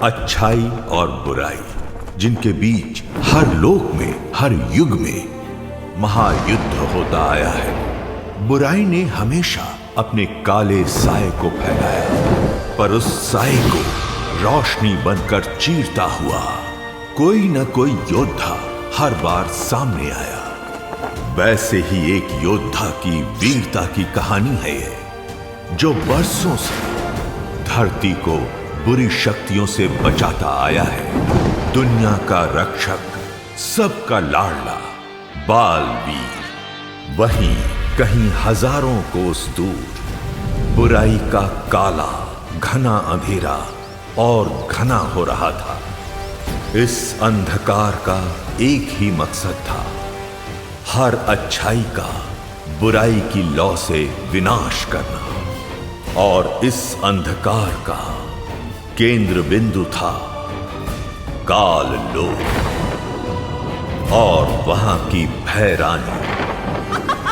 अच्छाई और बुराई, जिनके बीच हर लोक में, हर युग में महायुद्ध होता आया है। बुराई ने हमेशा अपने काले साए को फैलाया, पर उस साए को रोशनी बनकर चीरता हुआ कोई न कोई योद्धा हर बार सामने आया। वैसे ही एक योद्धा की वीरता की कहानी है ये, जो बरसों से धरती को बुरी शक्तियों से बचाता आया है। दुनिया का रक्षक, सबका लाडला बालवीर। वहीं कहीं हजारों कोस दूर बुराई का काला घना अंधेरा और घना हो रहा था। इस अंधकार का एक ही मकसद था, हर अच्छाई का बुराई की लौ से विनाश करना। और इस अंधकार का केंद्र बिंदु था काल लोक और वहां की भय रानी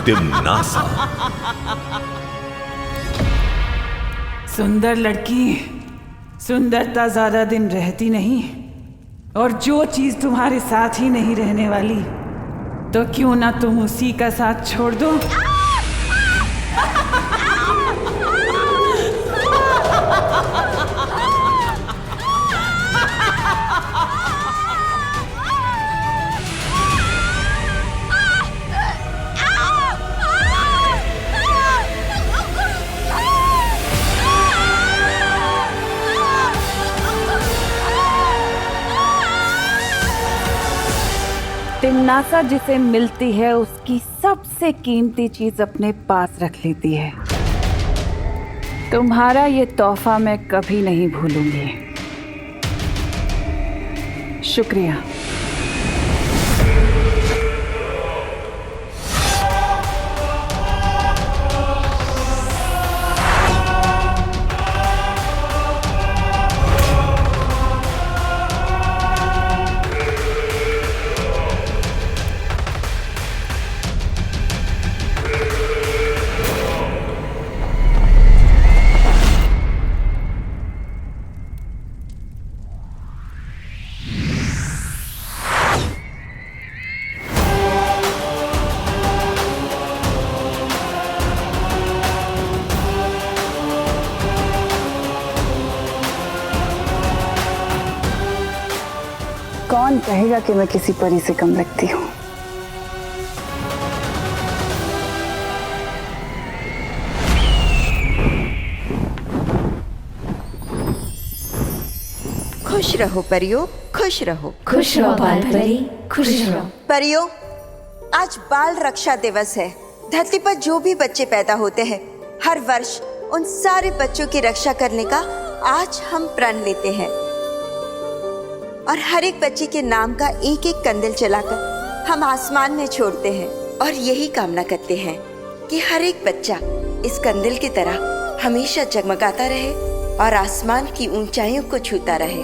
तिम्नासा। सुंदर लड़की, सुंदरता ज्यादा दिन रहती नहीं, और जो चीज तुम्हारे साथ ही नहीं रहने वाली, तो क्यों ना तुम उसी का साथ छोड़ दो। तिम्नासा जिसे मिलती है उसकी सबसे कीमती चीज अपने पास रख लेती है। तुम्हारा ये तोहफा मैं कभी नहीं भूलूंगी। शुक्रिया। कौन कहेगा कि मैं किसी परी से कम लगती हूँ। खुश रहो परियों, खुश रहो। खुश रहो बाल परी, खुश रहो। परियों, आज बाल रक्षा दिवस है। धरती पर जो भी बच्चे पैदा होते हैं, हर वर्ष उन सारे बच्चों की रक्षा करने का आज हम प्रण लेते हैं। और हर एक बच्चे के नाम का एक एक कंदील जलाकर हम आसमान में छोड़ते हैं, और यही कामना करते हैं कि हर एक बच्चा इस कंदील की तरह हमेशा जगमगाता रहे और आसमान की ऊंचाइयों को छूता रहे।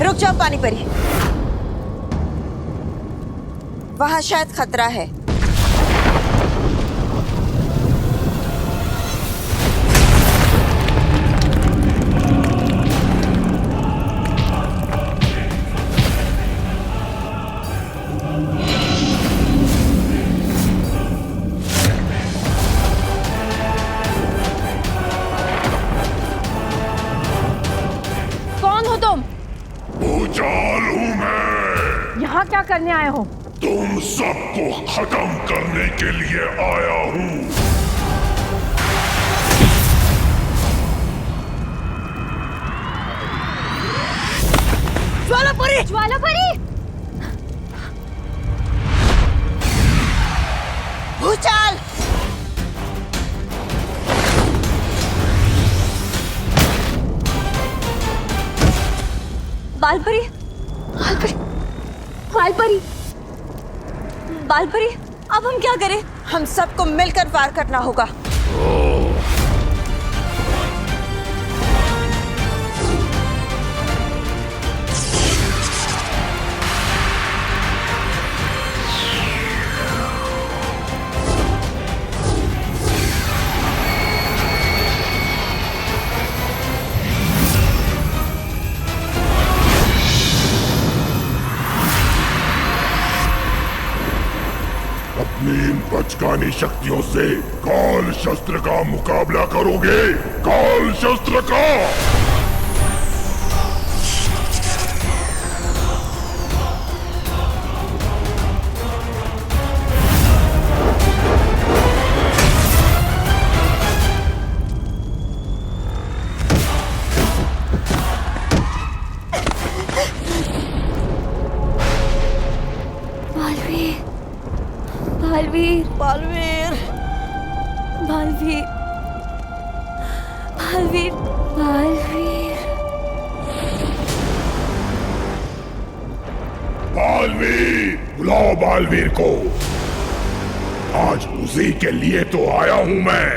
रुक जाओ पानी परी, वहां शायद खतरा है। कौन हो तुम? भूचाल हूँ मैं। यहाँ क्या करने आए हो? तुम सबको खत्म करने के लिए आया हूँ। परी, ज्वाला परी, भूचाल। बालपरी, बालपरी, बालपरी, बालपरी, अब हम क्या करें? हम सबको मिलकर वार करना होगा। अपनी इन बचकानी शक्तियों से काल शस्त्र का मुकाबला करोगे? काल शस्त्र का। बालवीर, बालवीर, बालवीर, बालवीर, बालवीर, बालवीर, बुलाओ बालवीर को। आज उसी के लिए तो आया हूं मैं।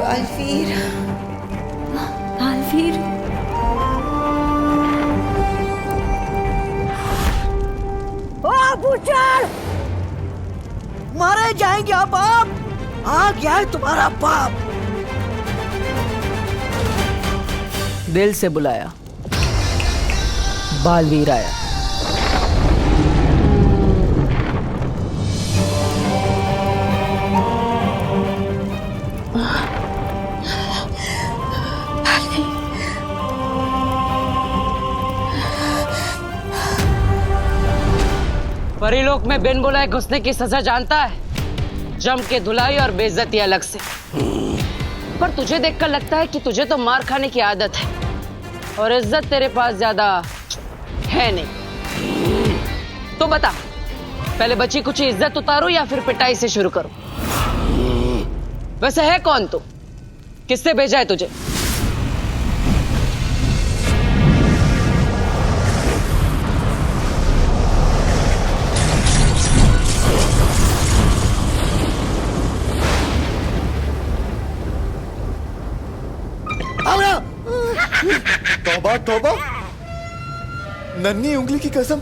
बालवीर, बालवीर, ओ भूचाल, मारे जाएंगे आप। आ गया है तुम्हारा बाप। दिल से बुलाया, बालवीर आया। परीलोक में बिन बुलाए घुसने की सजा जानता है? जम के धुलाई और बेइज्जती अलग से। पर तुझे देखकर लगता है कि तुझे तो मार खाने की आदत है और इज्जत तेरे पास ज्यादा है नहीं। तो बता, पहले बची कुछ इज्जत उतारो या फिर पिटाई से शुरू करो? वैसे है कौन तू? किससे भेजा है तुझे? तौबा तौबा, नन्ही उंगली की कसम,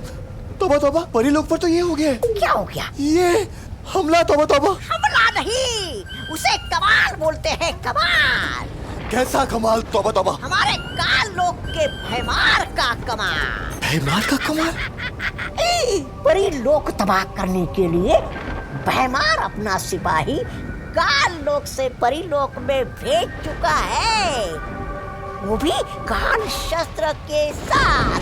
तौबा तौबा, परीलोक पर तो ये हो गया है। क्या हो गया? ये हमला, तौबा तौबा। हमला नहीं, उसे कमाल बोलते हैं, कमाल। कैसा कमाल? तौबा तौबा। हमारे काल लोक के भयमार का कमाल। भयमार का कमाल? परी लोक तबाह करने के लिए भयमार अपना सिपाही काल लोक से परी लोक में भेज चुका है, वो भी काल शस्त्र के साथ।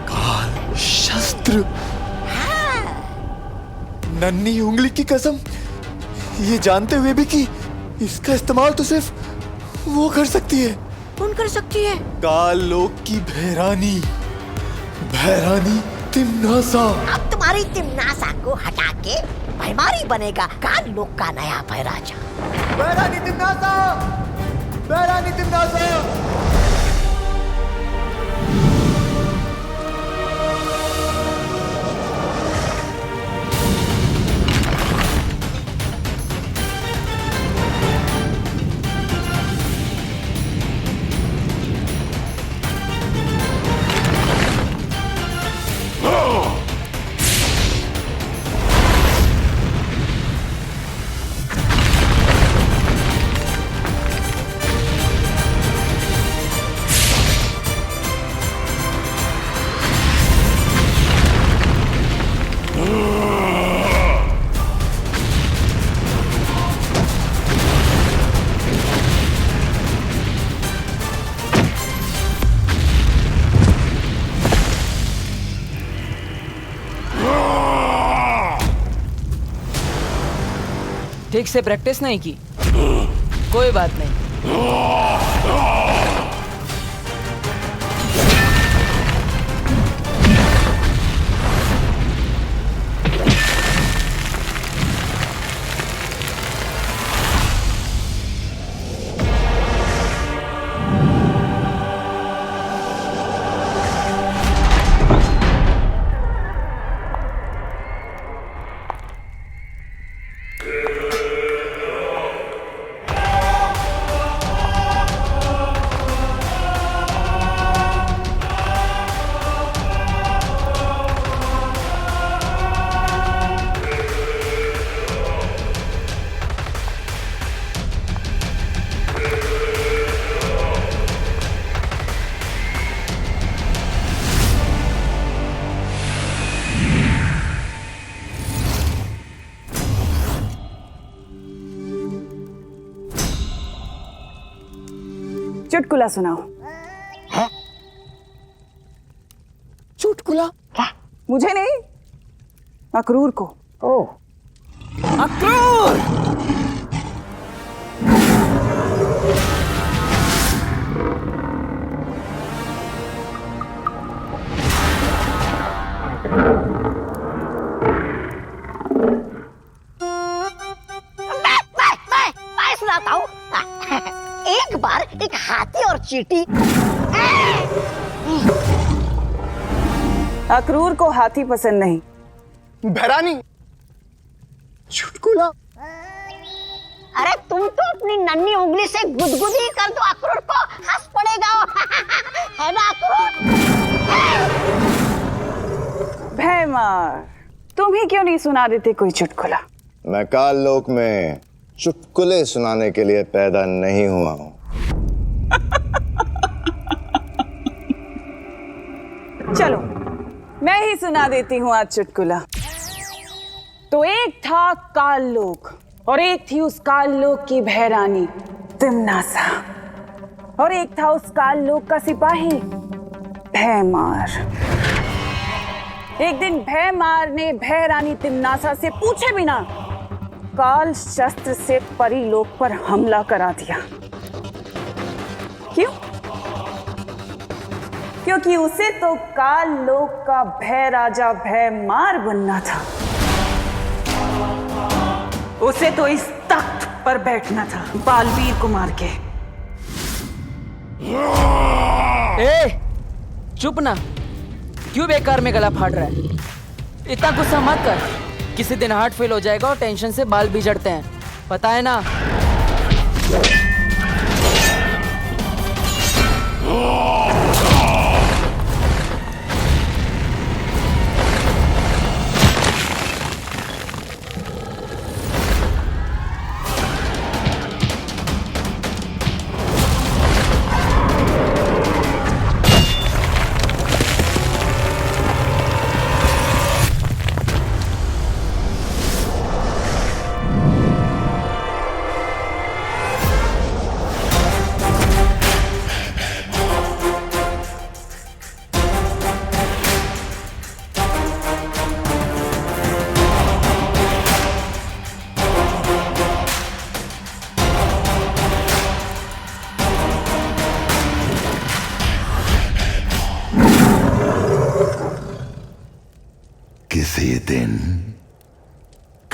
काल शस्त्र? नन्ही उंगली की कसम, ये जानते हुए भी कि इसका इस्तेमाल तो सिर्फ वो कर सकती है। कौन कर सकती है? काल लोक की भैरानी, भैरानी तिम्नासा। अब तुम्हारी तिम्नासा को हटा के भैमारी बनेगा काल लोक का नया भैराजा। बहरानी तिमनासा, बहरानी तिमनासा। ठीक से प्रैक्टिस नहीं की, कोई बात नहीं। चुटकुला सुनाओ। चुटकुला? मुझे नहीं, अक्रूर को। ओह, अक्रूर! मैं सुनाता हूँ। एक बार एक हाथी और चींटी। अक्रूर को हाथी पसंद नहीं। बहरानी, चुटकुला? अरे तुम तो अपनी नन्ही उंगली से गुदगुदी कर दो, अक्रूर को हंस पड़ेगा। है ना अक्रूर? भैमार, तुम ही क्यों नहीं सुना देते कोई चुटकुला? मैं काल लोक में चुटकुले सुनाने के लिए पैदा नहीं हुआ हूं। चलो मैं ही सुना देती हूँ आज चुटकुला। तो एक था काल लोक और एक थी उस काल लोक की भैरानी तिमनासा, और एक था उस काल लोक का सिपाही भैमार। एक दिन भैमार ने भैरानी तिमनासा से पूछे बिना काल शस्त्र से परी लोक पर हमला करा दिया। क्यों? क्योंकि उसे तो काल लोक का भय राजा भैमार बनना था। उसे तो इस तख्त पर बैठना था बालवीर को मार के। ए, चुप ना, क्यों बेकार में गला फाड़ रहा है? इतना गुस्सा मत कर, किसी दिन हार्ट फेल हो जाएगा और टेंशन से बाल बिगड़ते हैं, पता है ना?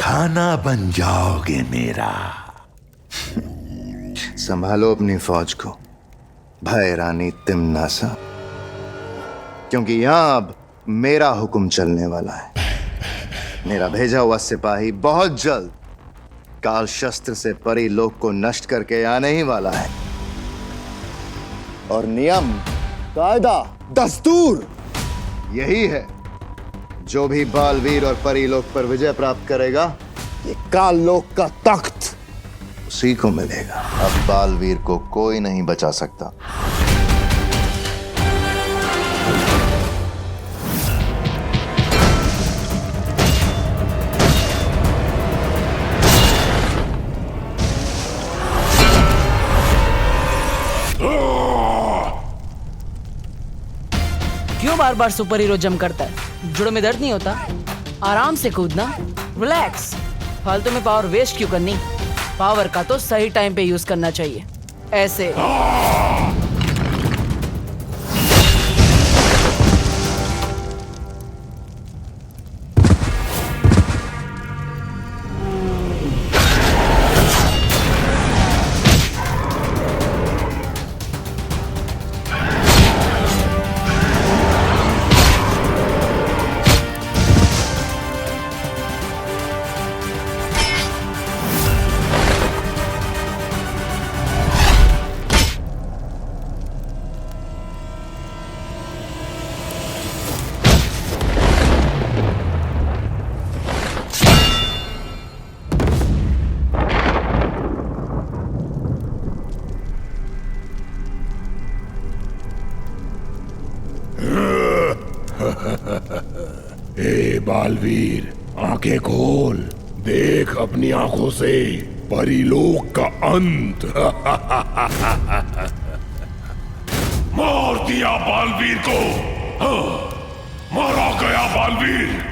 खाना बन जाओगे मेरा। संभालो अपनी फौज को भय रानी तिम्नासा, क्योंकि यहां अब मेरा हुक्म चलने वाला है। मेरा भेजा हुआ सिपाही बहुत जल्द काल शस्त्र से परी लोक को नष्ट करके आने ही वाला है। और नियम, कायदा, दस्तूर यही है, जो भी बालवीर और परीलोक पर विजय प्राप्त करेगा, ये काल लोक का तख्त उसी को मिलेगा। अब बालवीर को कोई नहीं बचा सकता। क्यों बार बार सुपर हीरो जंप करता है? जुड़ों में दर्द नहीं होता? आराम से कूदना, रिलैक्स। फालतू में पावर वेस्ट क्यों करनी? पावर का तो सही टाइम पे यूज करना चाहिए, ऐसे। ए बालवीर, आंखें खोल, देख अपनी आंखों से परीलोक का अंत। मार दिया बालवीर को। मारा गया बालवीर।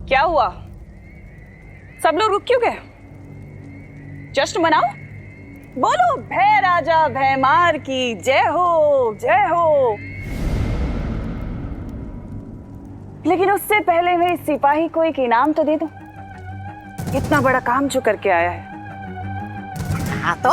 क्या हुआ? सब लोग रुक क्यों गए? जश्न मनाओ, बोलो भय राजा भयमार की जय हो, जय हो। लेकिन उससे पहले मैं इस सिपाही को एक इनाम तो दे दूं। इतना बड़ा काम जो करके आया है। हाँ तो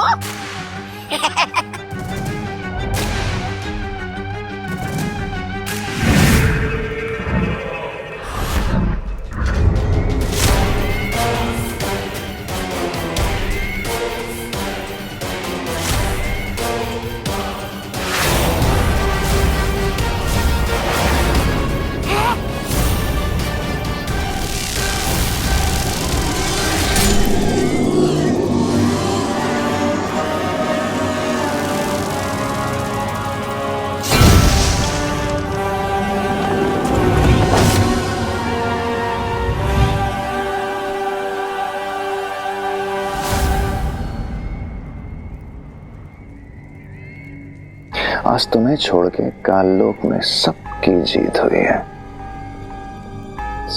आज तुम्हें छोड़ के काललोक में सबकी जीत हुई है।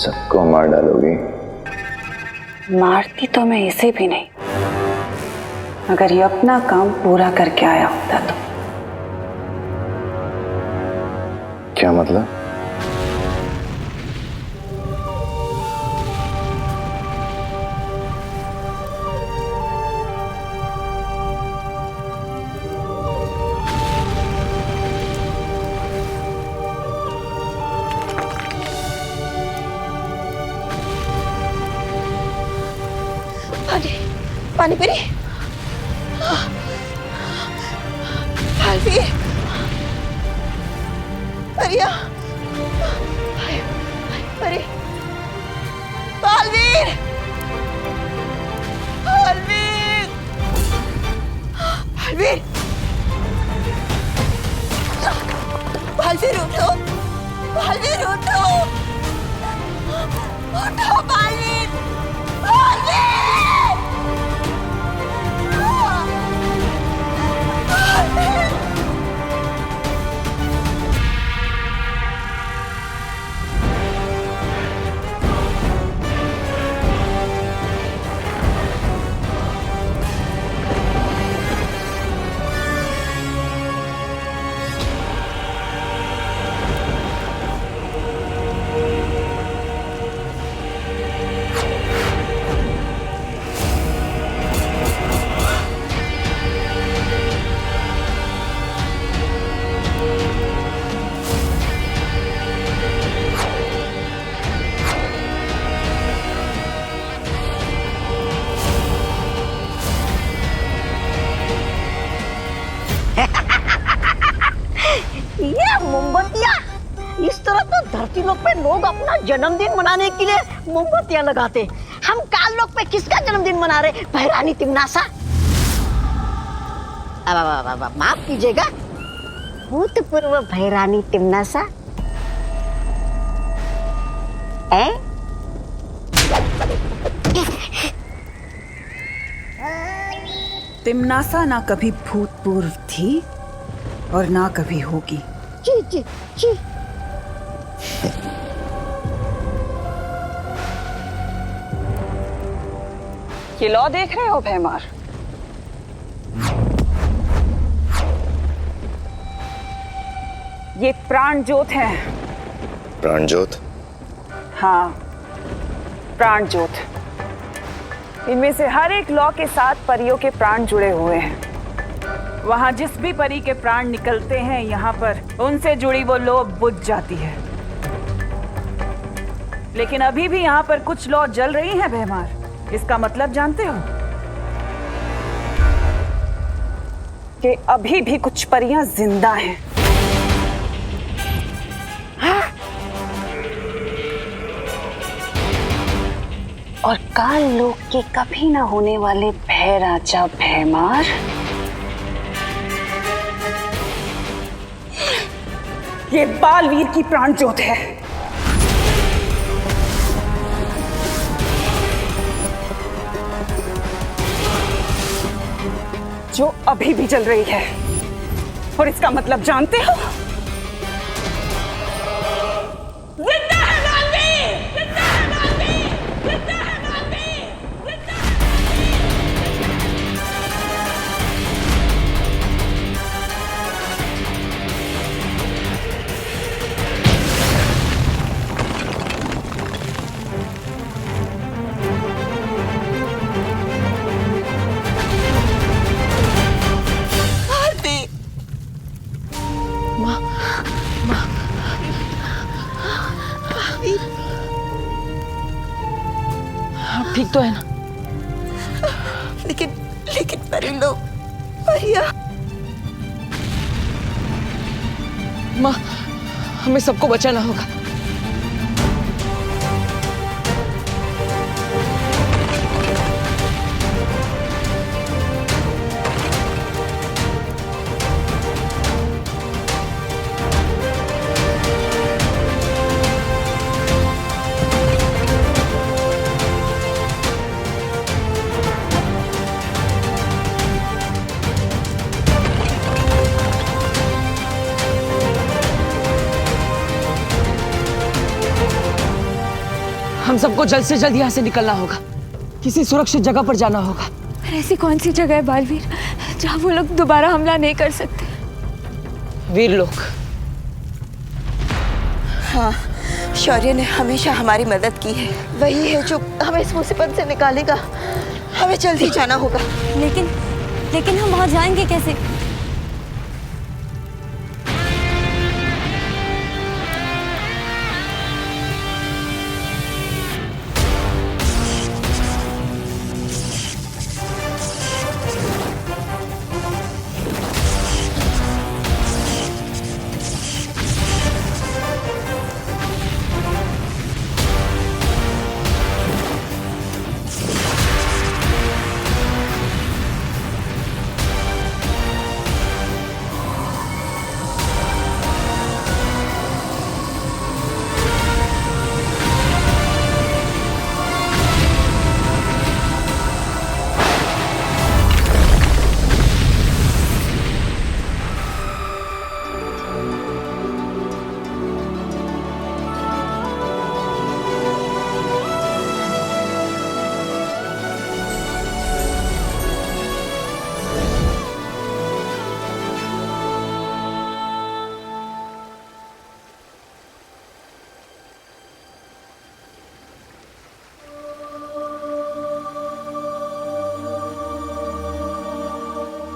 सबको मार डालोगी? मारती तो मैं इसे भी नहीं, अगर ये अपना काम पूरा करके आया होता तो। क्या मतलब? पानी पी बालवीर, परिया, परी, बालवीर, बालवीर, बालवीर, बालवीर उठो, बालवीर उठो, उठो बालवीर, बालवीर। धरती लोक पे लोग अपना जन्मदिन मनाने के लिए मोमबत्तियां लगाते, हम काल लोक पे किसका जन्मदिन मना रहे? भैरानी तिमनासा। अब माफ कीजिएगा, भूतपूर्व भैरानी तिमनासा। तिमनासा ना कभी भूतपूर्व थी और ना कभी होगी। जी जी जी। ये लौ देख रहे हो भैमार? ये प्राण ज्योत है। प्राण ज्योत? हाँ, प्राण ज्योत। इनमें से हर एक लौ के साथ परियों के प्राण जुड़े हुए हैं। वहां जिस भी परी के प्राण निकलते हैं, यहाँ पर उनसे जुड़ी वो लौ बुझ जाती है। लेकिन अभी भी यहाँ पर कुछ लौ जल रही हैं भैमार। इसका मतलब जानते हो? कि अभी भी कुछ परियां जिंदा हैं। और काल लोक के कभी ना होने वाले भय राजा भैमार ये बालवीर की प्राण ज्योत है, जो अभी भी जल रही है। और इसका मतलब जानते हो? जिंदा है बालवीर! जिंदा है बालवीर! जिंदा है बालवीर! जिंदा है! ठीक तो है ना? लेकिन परी लोग, परिया। माँ, हमें सबको बचाना होगा। हम सबको जल्द से जल्द यहाँ से निकलना होगा। किसी सुरक्षित जगह पर जाना होगा। ऐसी कौन सी जगह है बालवीर जहाँ वो लोग दोबारा हमला नहीं कर सकते? वीर लोग। हाँ, शौर्य ने हमेशा हमारी मदद की है। वही है जो हमें इस मुसीबत से निकालेगा। हमें जल्दी जाना होगा। लेकिन हम वहाँ जाएंगे कैसे?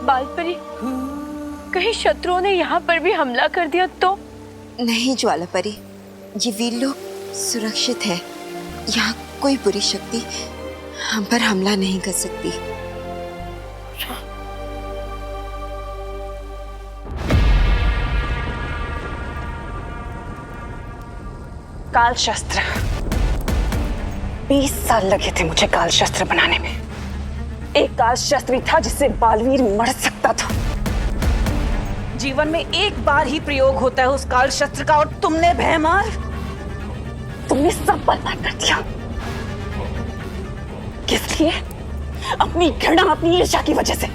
बालपरी, कहीं शत्रुओं ने यहाँ पर भी हमला कर दिया तो? नहीं ज्वालापरी, ये वीर लोग सुरक्षित है। यहाँ कोई बुरी शक्ति हम पर हमला नहीं कर सकती। काल शस्त्र। 20 साल लगे थे मुझे काल शस्त्र बनाने में। एक काल शस्त्र भी था जिससे बालवीर मर सकता था। जीवन में एक बार ही प्रयोग होता है उस काल शस्त्र का, और तुमने भयमार, तुमने सब बर्बाद कर दिया। किस लिए? अपनी घृणा, अपनी ईर्ष्या की वजह से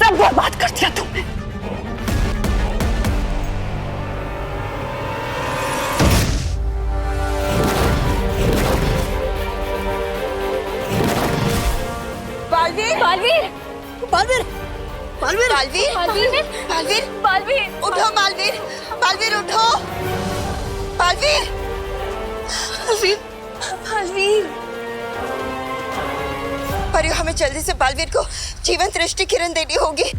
सब बर्बाद कर दिया तुमने। बालवीर, बालवीर, बालवीर, बालवीर, बालवीर, बालवीर, बालवीर, बालवीर, उठो बालवीर, बालवीर उठो, बालवीर, बालवीर, बालवीर। परियो, हमें जल्दी से बालवीर को जीवंत दृष्टि किरण देनी होगी।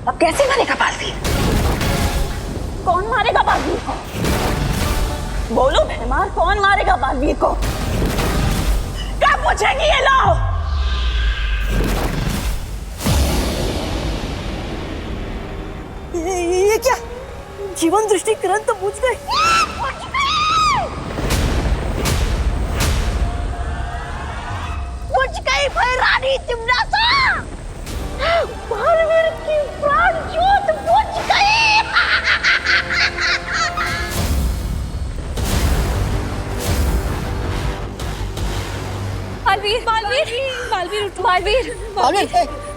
अब कैसे मारेगा बालवीर? कौन मारेगा बालवीर को? बोलो भैमार, कौन मारेगा बालवीर को? क्या पूछेगी ये लोग? ये क्या? जीवन दृष्टि किरण तो बुझ गई। बुझ गई भाई रानी तिमनासा। बालवीर की प्राण ज्योत बुझ गई। बालवीर, बालवीर, बालवीर, बालवीर, बालवीर,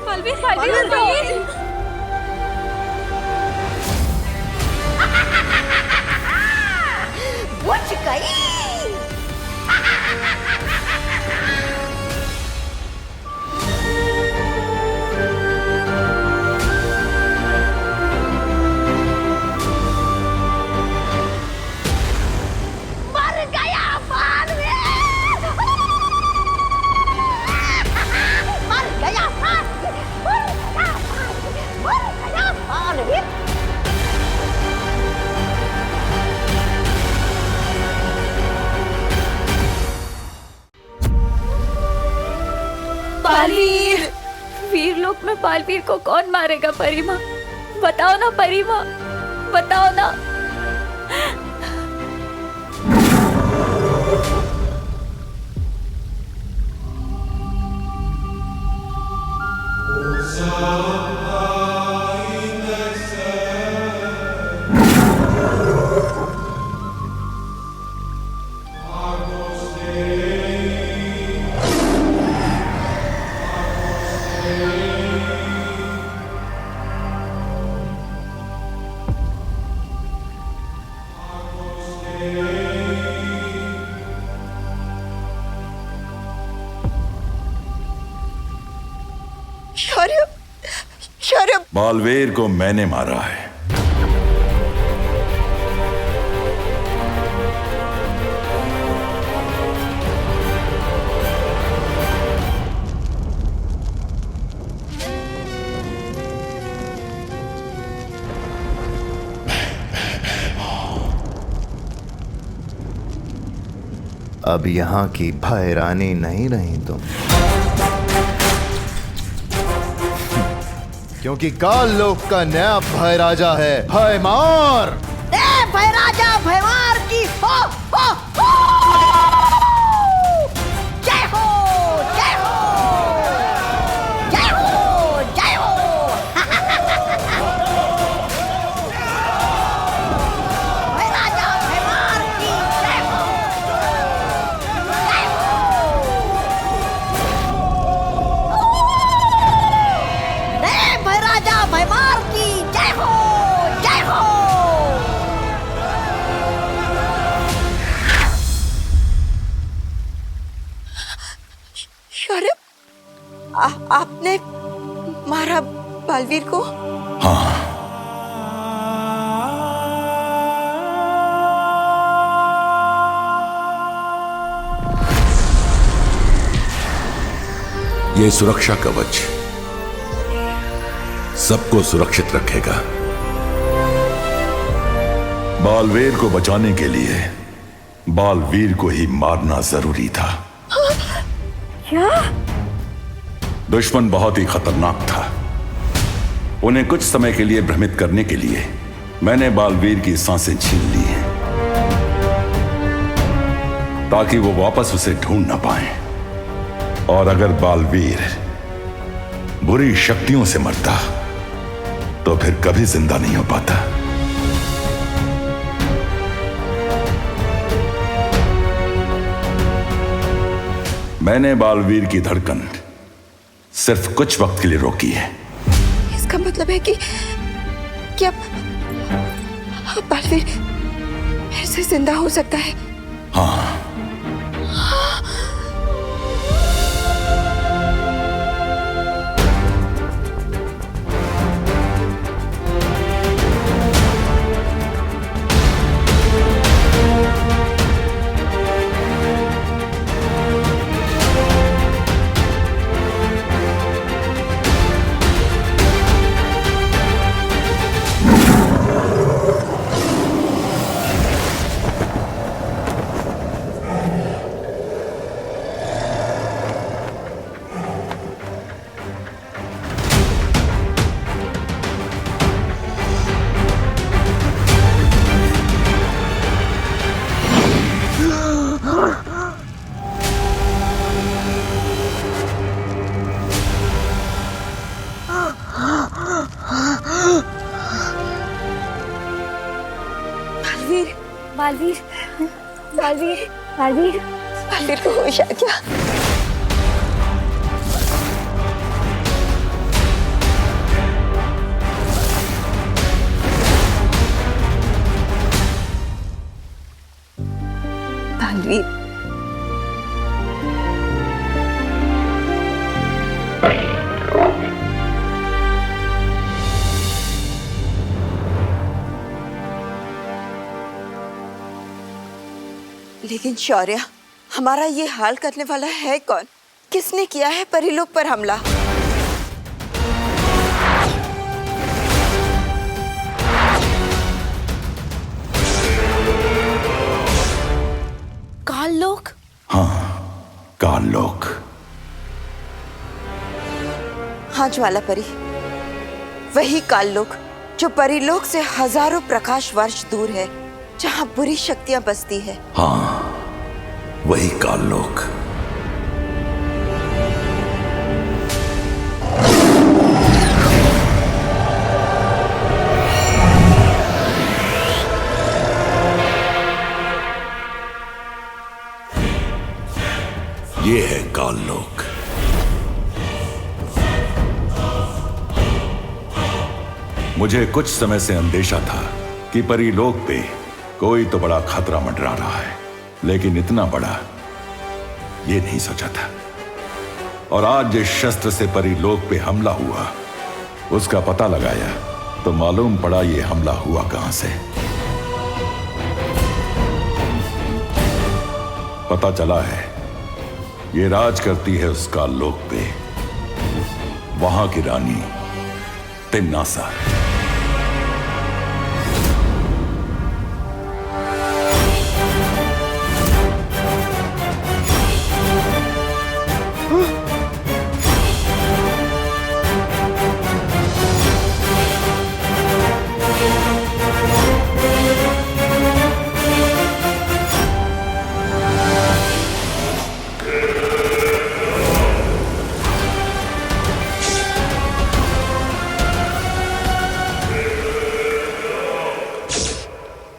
बालवीर, बालवीर, बालवीर। बुझ गई। बालवीर, वीरलोक में बालवीर को कौन मारेगा परिमा? बताओ ना परिमा, बताओ ना। बालवीर को मैंने मारा है। अब यहाँ की भय रानी नहीं रही तुम, क्योंकि काल लोक का नया भय राजा है, भयमार। भय राजा भयमार की हो, हो, हो। जय हो, जय हो, जय हो, जय हो। भय राजा भयमार की जय हो, जय हो। आपने मारा बालवीर को? हाँ, ये सुरक्षा कवच सबको सुरक्षित रखेगा। बालवीर को बचाने के लिए बालवीर को ही मारना जरूरी था। क्या? दुश्मन बहुत ही खतरनाक था। उन्हें कुछ समय के लिए भ्रमित करने के लिए मैंने बालवीर की सांसें छीन ली हैं, ताकि वो वापस उसे ढूंढ ना पाए। और अगर बालवीर बुरी शक्तियों से मरता तो फिर कभी जिंदा नहीं हो पाता। मैंने बालवीर की धड़कन सिर्फ कुछ वक्त के लिए रोकी है। इसका मतलब है कि अब बालवीर फिर से जिंदा हो सकता है? हाँ, बालवीर, बालवीर, बालवीर, बालवीर को होश आ गया। बालवीर, लेकिन शौर्य, हमारा ये हाल करने वाला है कौन? किसने किया है परीलोक पर हमला? काललोक? हाँ, काललोक। हाँ ज्वाला परी, वही काललोक जो परीलोक से हजारों प्रकाश वर्ष दूर है, जहाँ बुरी शक्तियां बसती है। हाँ, वही काललोक। ये है काललोक। मुझे कुछ समय से अंदेशा था कि परीलोक पे कोई तो बड़ा खतरा मंडरा रहा है, लेकिन इतना बड़ा ये नहीं सोचा था। और आज जिस शस्त्र से परीलोक पे हमला हुआ, उसका पता लगाया तो मालूम पड़ा ये हमला हुआ कहां से। पता चला है ये राज करती है उस काललोक पे वहां की रानी तिम्नासा।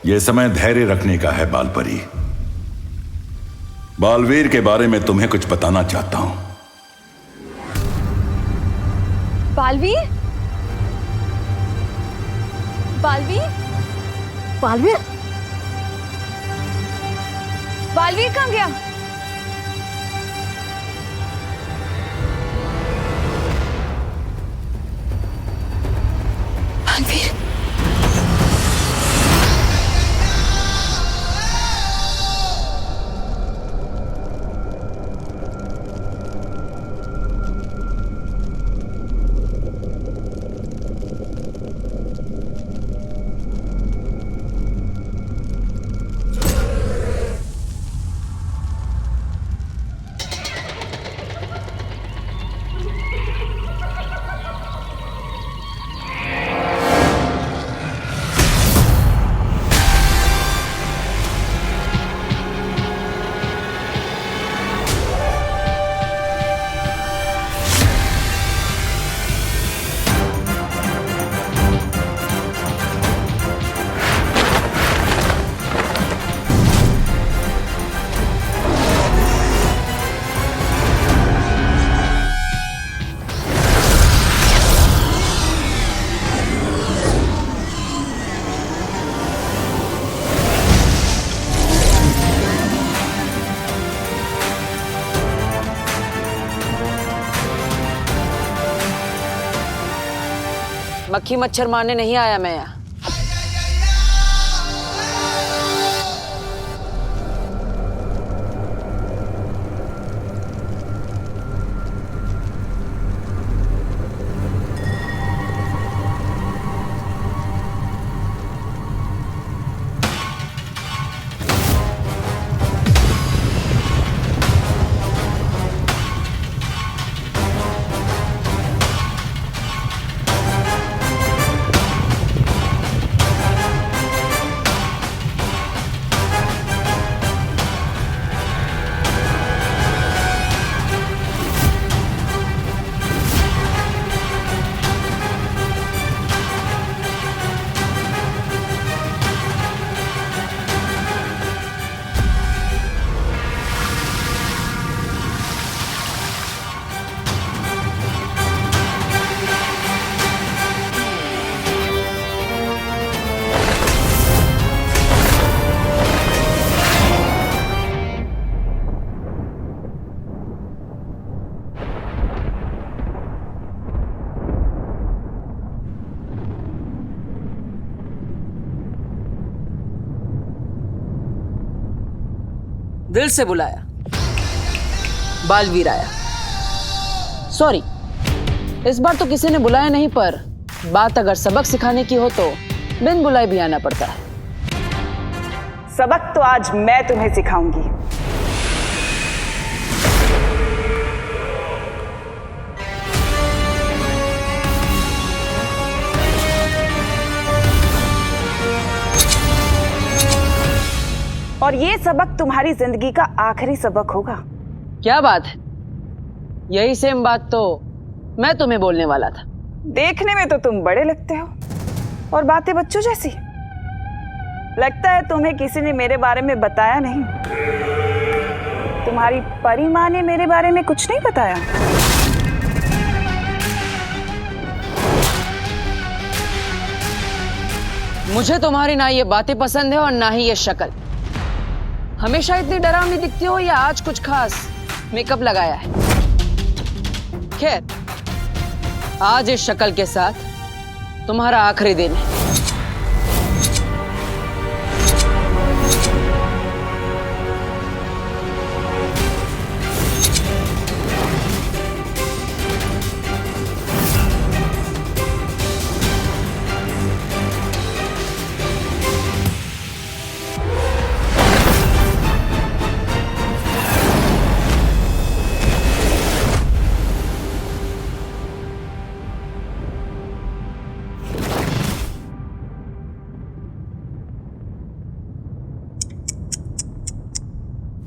यह समय धैर्य रखने का है बालपरी। बालवीर के बारे में तुम्हें कुछ बताना चाहता हूं। बालवीर? बालवीर? बालवीर? बालवीर कहाँ गया? मक्खी मच्छर मारने नहीं आया मैं यहाँ। दिल से बुलाया, बालवीर आया। सॉरी, इस बार तो किसी ने बुलाया नहीं, पर बात अगर सबक सिखाने की हो तो बिन बुलाए भी आना पड़ता है। सबक तो आज मैं तुम्हें सिखाऊंगी। और ये सबक तुम्हारी जिंदगी का आखिरी सबक होगा। क्या बात है, यही सेम बात तो मैं तुम्हें बोलने वाला था। देखने में तो तुम बड़े लगते हो और बातें बच्चों जैसी। लगता है तुम्हें किसी ने मेरे बारे में बताया नहीं। तुम्हारी परी माँ ने मेरे बारे में कुछ नहीं बताया। मुझे तुम्हारी ना ये बातें पसंद है और ना ही ये शक्ल। हमेशा इतनी डरावनी दिखती हो या आज कुछ खास मेकअप लगाया है? खैर, आज इस शक्ल के साथ तुम्हारा आखिरी दिन है।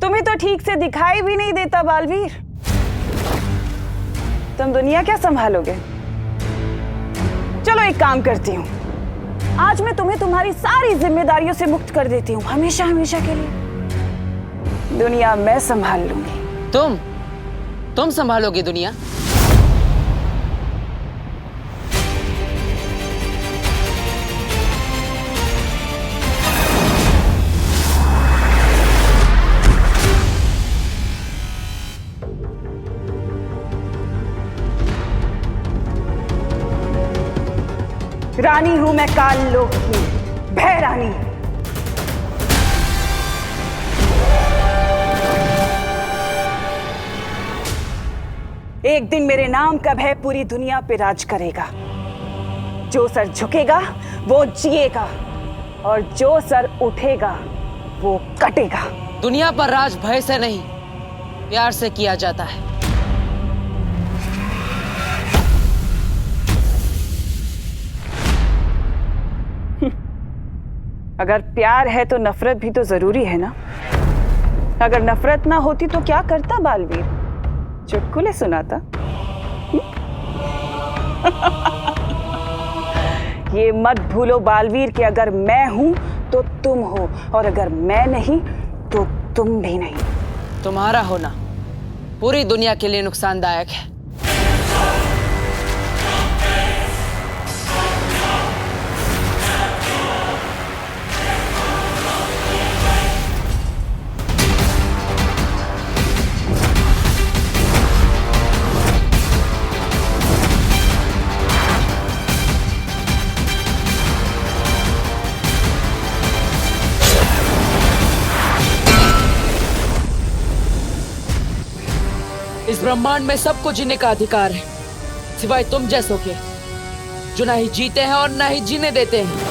तुम्हें तो ठीक से दिखाई भी नहीं देता बालवीर। तुम दुनिया क्या संभालोगे? चलो एक काम करती हूँ, आज मैं तुम्हें तुम्हारी सारी जिम्मेदारियों से मुक्त कर देती हूँ, हमेशा हमेशा के लिए। दुनिया मैं संभाल लूंगी। तुम संभालोगी दुनिया? रानी हूं मैं काल लोक की, भय रानी। एक दिन मेरे नाम का भय पूरी दुनिया पे राज करेगा। जो सर झुकेगा वो जिएगा और जो सर उठेगा वो कटेगा। दुनिया पर राज भय से नहीं, प्यार से किया जाता है। अगर प्यार है तो नफरत भी तो जरूरी है ना। अगर नफरत ना होती तो क्या करता बालवीर? चुटकुले सुनाता? ये मत भूलो बालवीर कि अगर मैं हूं तो तुम हो और अगर मैं नहीं तो तुम भी नहीं। तुम्हारा होना पूरी दुनिया के लिए नुकसानदायक है। ब्रह्मांड में सबको जीने का अधिकार है, सिवाय तुम जैसों के, जो ना ही जीते हैं और ना ही जीने देते हैं।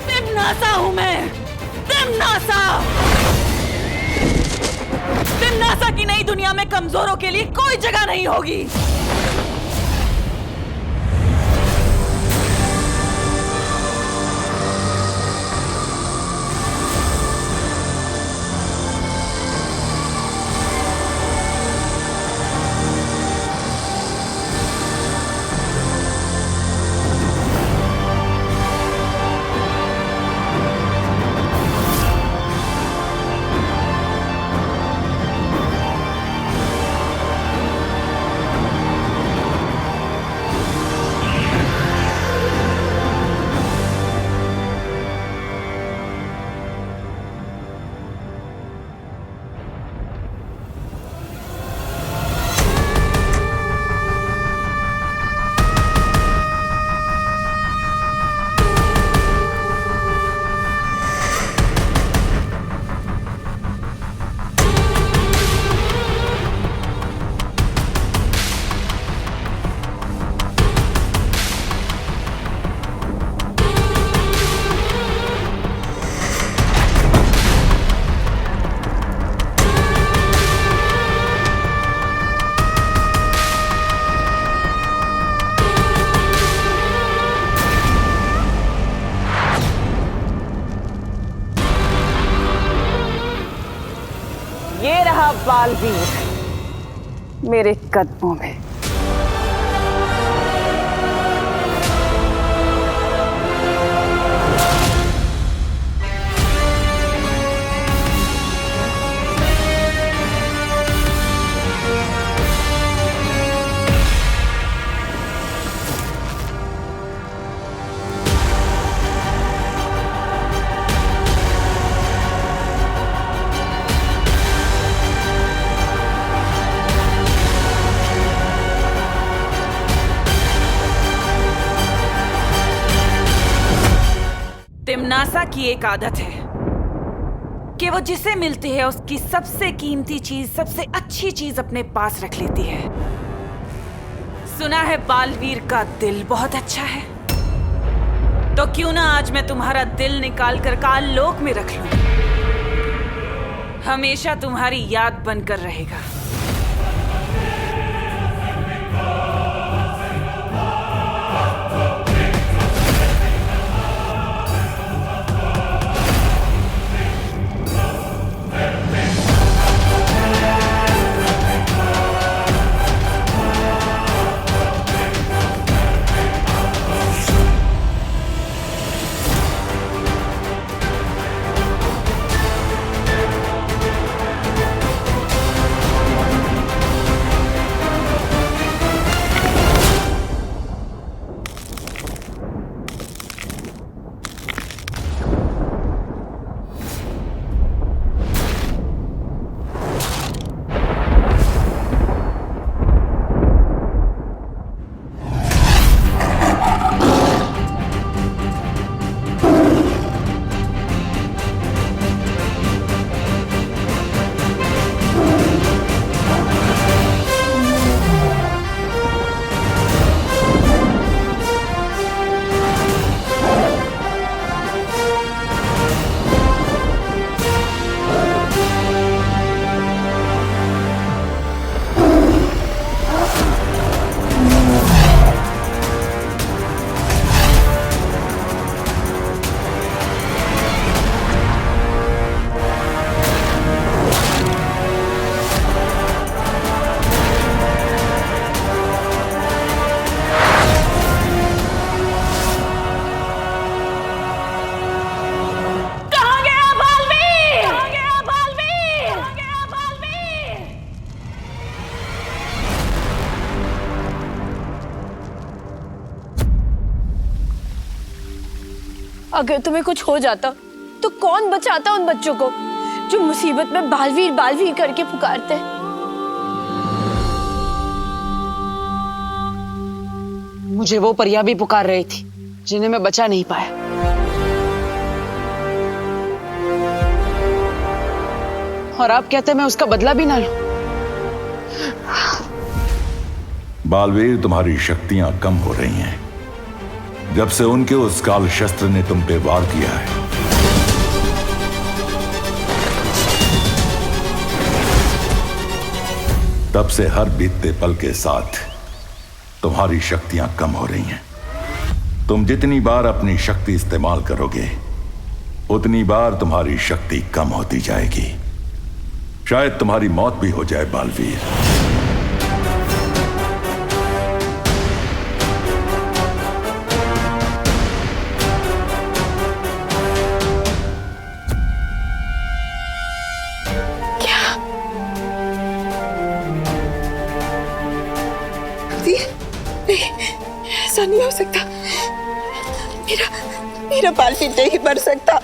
तिम्नासा हूं मैं, तिम्नासा। तिम्नासा की नई दुनिया में कमजोरों के लिए कोई जगह नहीं होगी। ये रहा बालवीर मेरे कदमों में। तिम्नासा की एक आदत है कि वो जिसे मिलती है उसकी सबसे कीमती चीज, सबसे अच्छी चीज अपने पास रख लेती है। सुना है बालवीर का दिल बहुत अच्छा है, तो क्यों ना आज मैं तुम्हारा दिल निकाल कर काल लोक में रख लूं। हमेशा तुम्हारी याद बनकर रहेगा। अगर तुम्हें कुछ हो जाता तो कौन बचाता उन बच्चों को जो मुसीबत में बालवीर बालवीर करके पुकारते हैं? मुझे वो परियां भी पुकार रही थी जिन्हें मैं बचा नहीं पाया। और आप कहते मैं उसका बदला भी ना लूं। बालवीर, तुम्हारी शक्तियां कम हो रही हैं जब से उनके उस काल शस्त्र ने तुम पे वार किया है। तब से हर बीतते पल के साथ तुम्हारी शक्तियां कम हो रही हैं। तुम जितनी बार अपनी शक्ति इस्तेमाल करोगे उतनी बार तुम्हारी शक्ति कम होती जाएगी। शायद तुम्हारी मौत भी हो जाए बालवीर। ऐसा नहीं हो सकता। मेरा बालवीर नहीं मर सकता।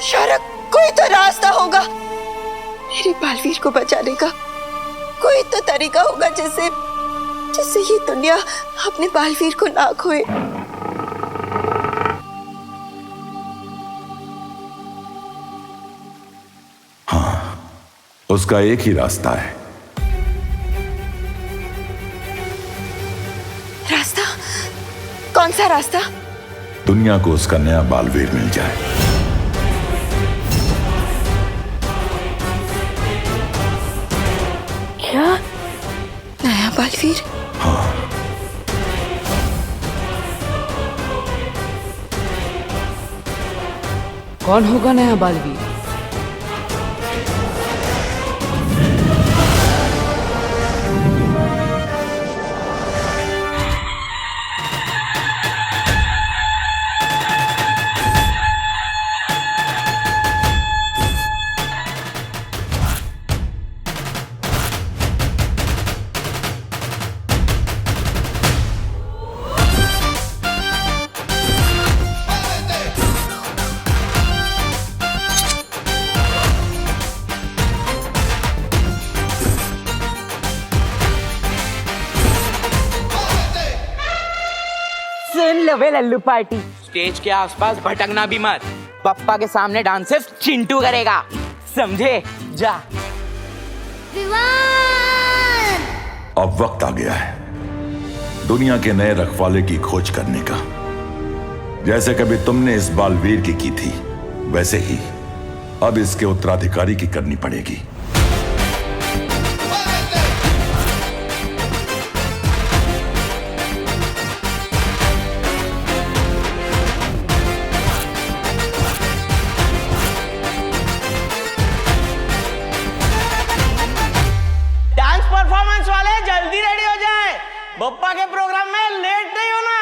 शारा, कोई तो रास्ता होगा। मेरे बालवीर को बचाने का कोई तो तरीका होगा जिससे ये दुनिया अपने बालवीर को ना खोए। हाँ, उसका एक ही रास्ता है। रास्ता? कौन सा रास्ता? दुनिया को उसका नया बालवीर मिल जाए। क्या? नया बालवीर? हाँ। कौन होगा नया बालवीर? सुन लो बे लल्लू पार्टी, स्टेज के आसपास भटकना भी मत। पप्पा के सामने डांस सिर्फ चिंटू करेगा, समझे? जा। अब वक्त आ गया है दुनिया के नए रखवाले की खोज करने का। जैसे कभी तुमने इस बालवीर की थी वैसे ही अब इसके उत्तराधिकारी की करनी पड़ेगी। बप्पा के प्रोग्राम में लेट नहीं होना।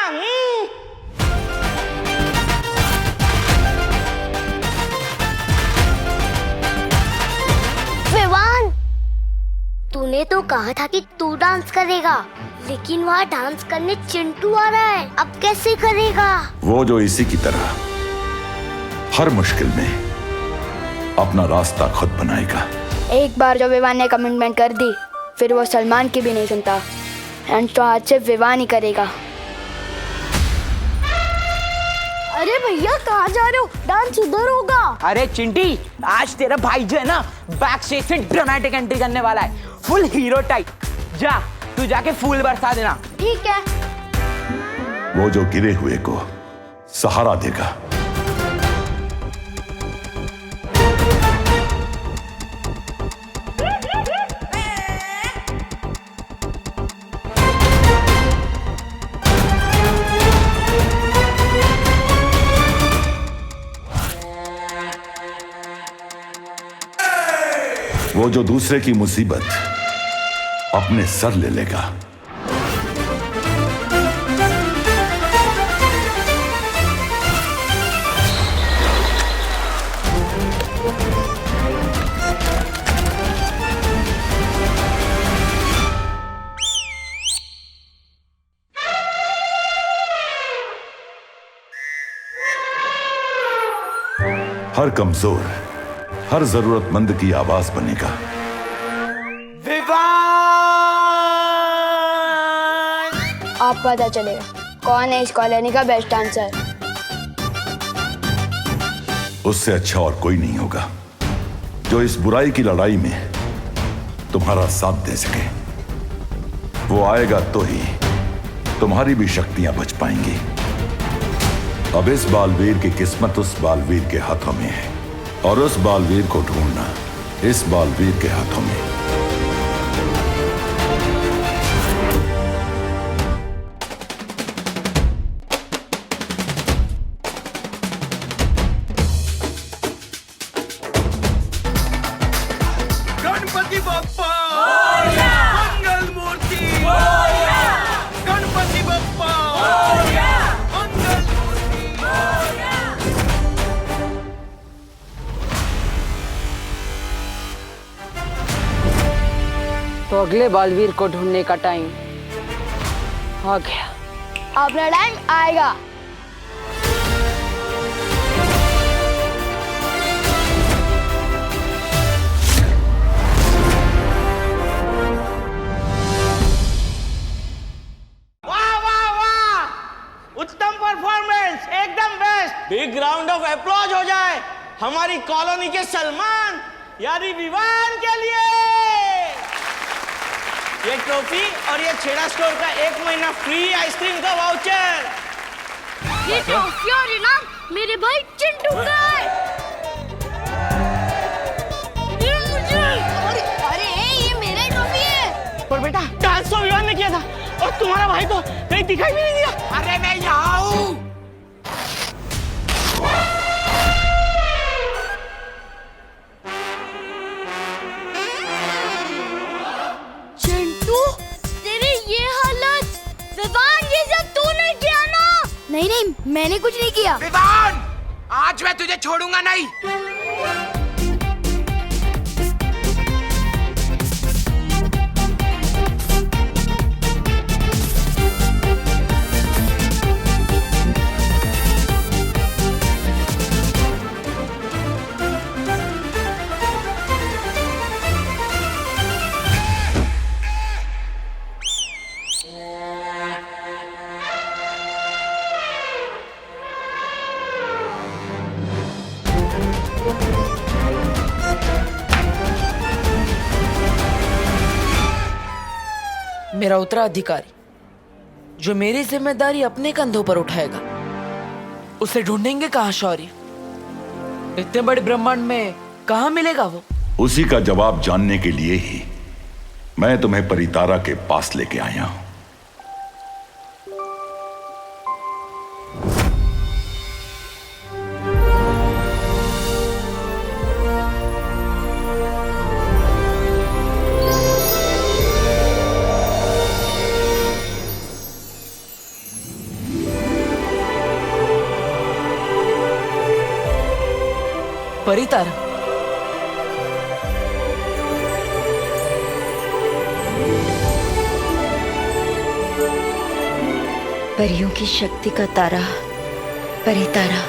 विवान, तूने तो कहा था कि तू डांस करेगा, लेकिन वहाँ डांस करने चिंटू आ रहा है, अब कैसे करेगा? वो जो इसी की तरह हर मुश्किल में अपना रास्ता खुद बनाएगा। एक बार जो विवान ने कमिटमेंट कर दी फिर वो सलमान की भी नहीं सुनता। एंड तो आज से विवान ही करेगा। अरे भैया कहाँ जा रहे हो? डांस उधर होगा। अरे चिंटी, आज तेरा भाई जो है ना बैक स्टेज से ड्रामेटिक एंट्री करने वाला है, फुल हीरो टाइप। जा, तू जाके फूल बरसा देना। ठीक है। वो जो गिरे हुए को सहारा देगा। वो जो दूसरे की मुसीबत अपने सर ले लेगा। हर कमजोर, हर जरूरतमंद की आवाज बनेगा। आप पता चलेगा कौन है इस कॉलोनी का बेस्ट डांसर। उससे अच्छा और कोई नहीं होगा जो इस बुराई की लड़ाई में तुम्हारा साथ दे सके। वो आएगा तो ही तुम्हारी भी शक्तियां बच पाएंगी। अब इस बालवीर की किस्मत उस बालवीर के हाथों में है, और उस बालवीर को ढूंढना इस बालवीर के हाथों में। गणपति बप्पा मंगल मूर्ति, गणपति बप्पा मंगल मूर्ति। तो अगले बालवीर को ढूंढने का टाइम आ गया। अपना टाइम आएगा। उत्तम परफॉर्मेंस, एकदम best. Big round of applause हो जाए हमारी कॉलोनी के सलमान यानी विवान के लिए। ये ट्रॉफी और ये छेड़ा स्टोर का 1 महीना फ्री आइसक्रीम का वाउचर। ये ट्रॉफी और इनाम मेरे भाई चिंटू का है। ये मुझे। अरे ये मेरा ट्रॉफी है। पर बेटा डांस तो विवान ने किया था और तुम्हारा भाई तो कहीं दिखाई भी नहीं दिया। अरे मैं यहाँ हूँ। चिंटू तेरी ये हालत, विवान ये सब तूने किया ना? नहीं मैंने कुछ नहीं किया। विवान आज मैं तुझे छोड़ूंगा नहीं। मेरा उत्तराधिकारी जो मेरी जिम्मेदारी अपने कंधों पर उठाएगा उसे ढूंढेंगे कहाँ शौर्य? इतने बड़े ब्रह्मांड में कहाँ मिलेगा वो? उसी का जवाब जानने के लिए ही मैं तुम्हें परितारा के पास लेके आया हूं। परितारा, परियों की शक्ति का तारा, परितारा।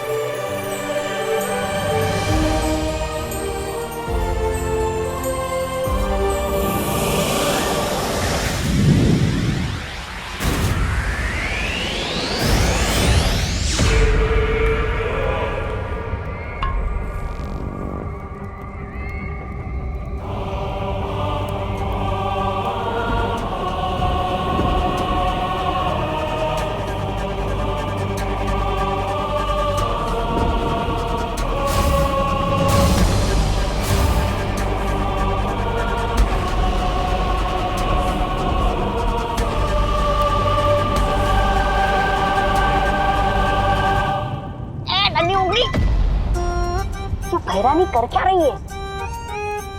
हैरानी कर क्या रही है?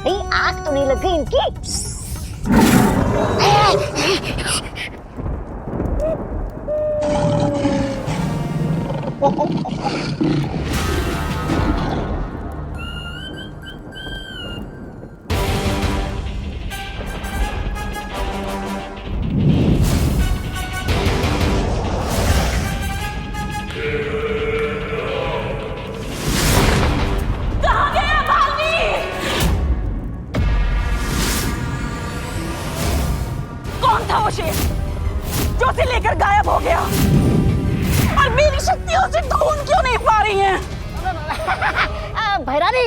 नहीं आग तो नहीं लग गई इनकी? लेकर गायब हो गया और मेरी शक्तियां उसे ढूंढ क्यों नहीं पा रही हैं? भैरानी,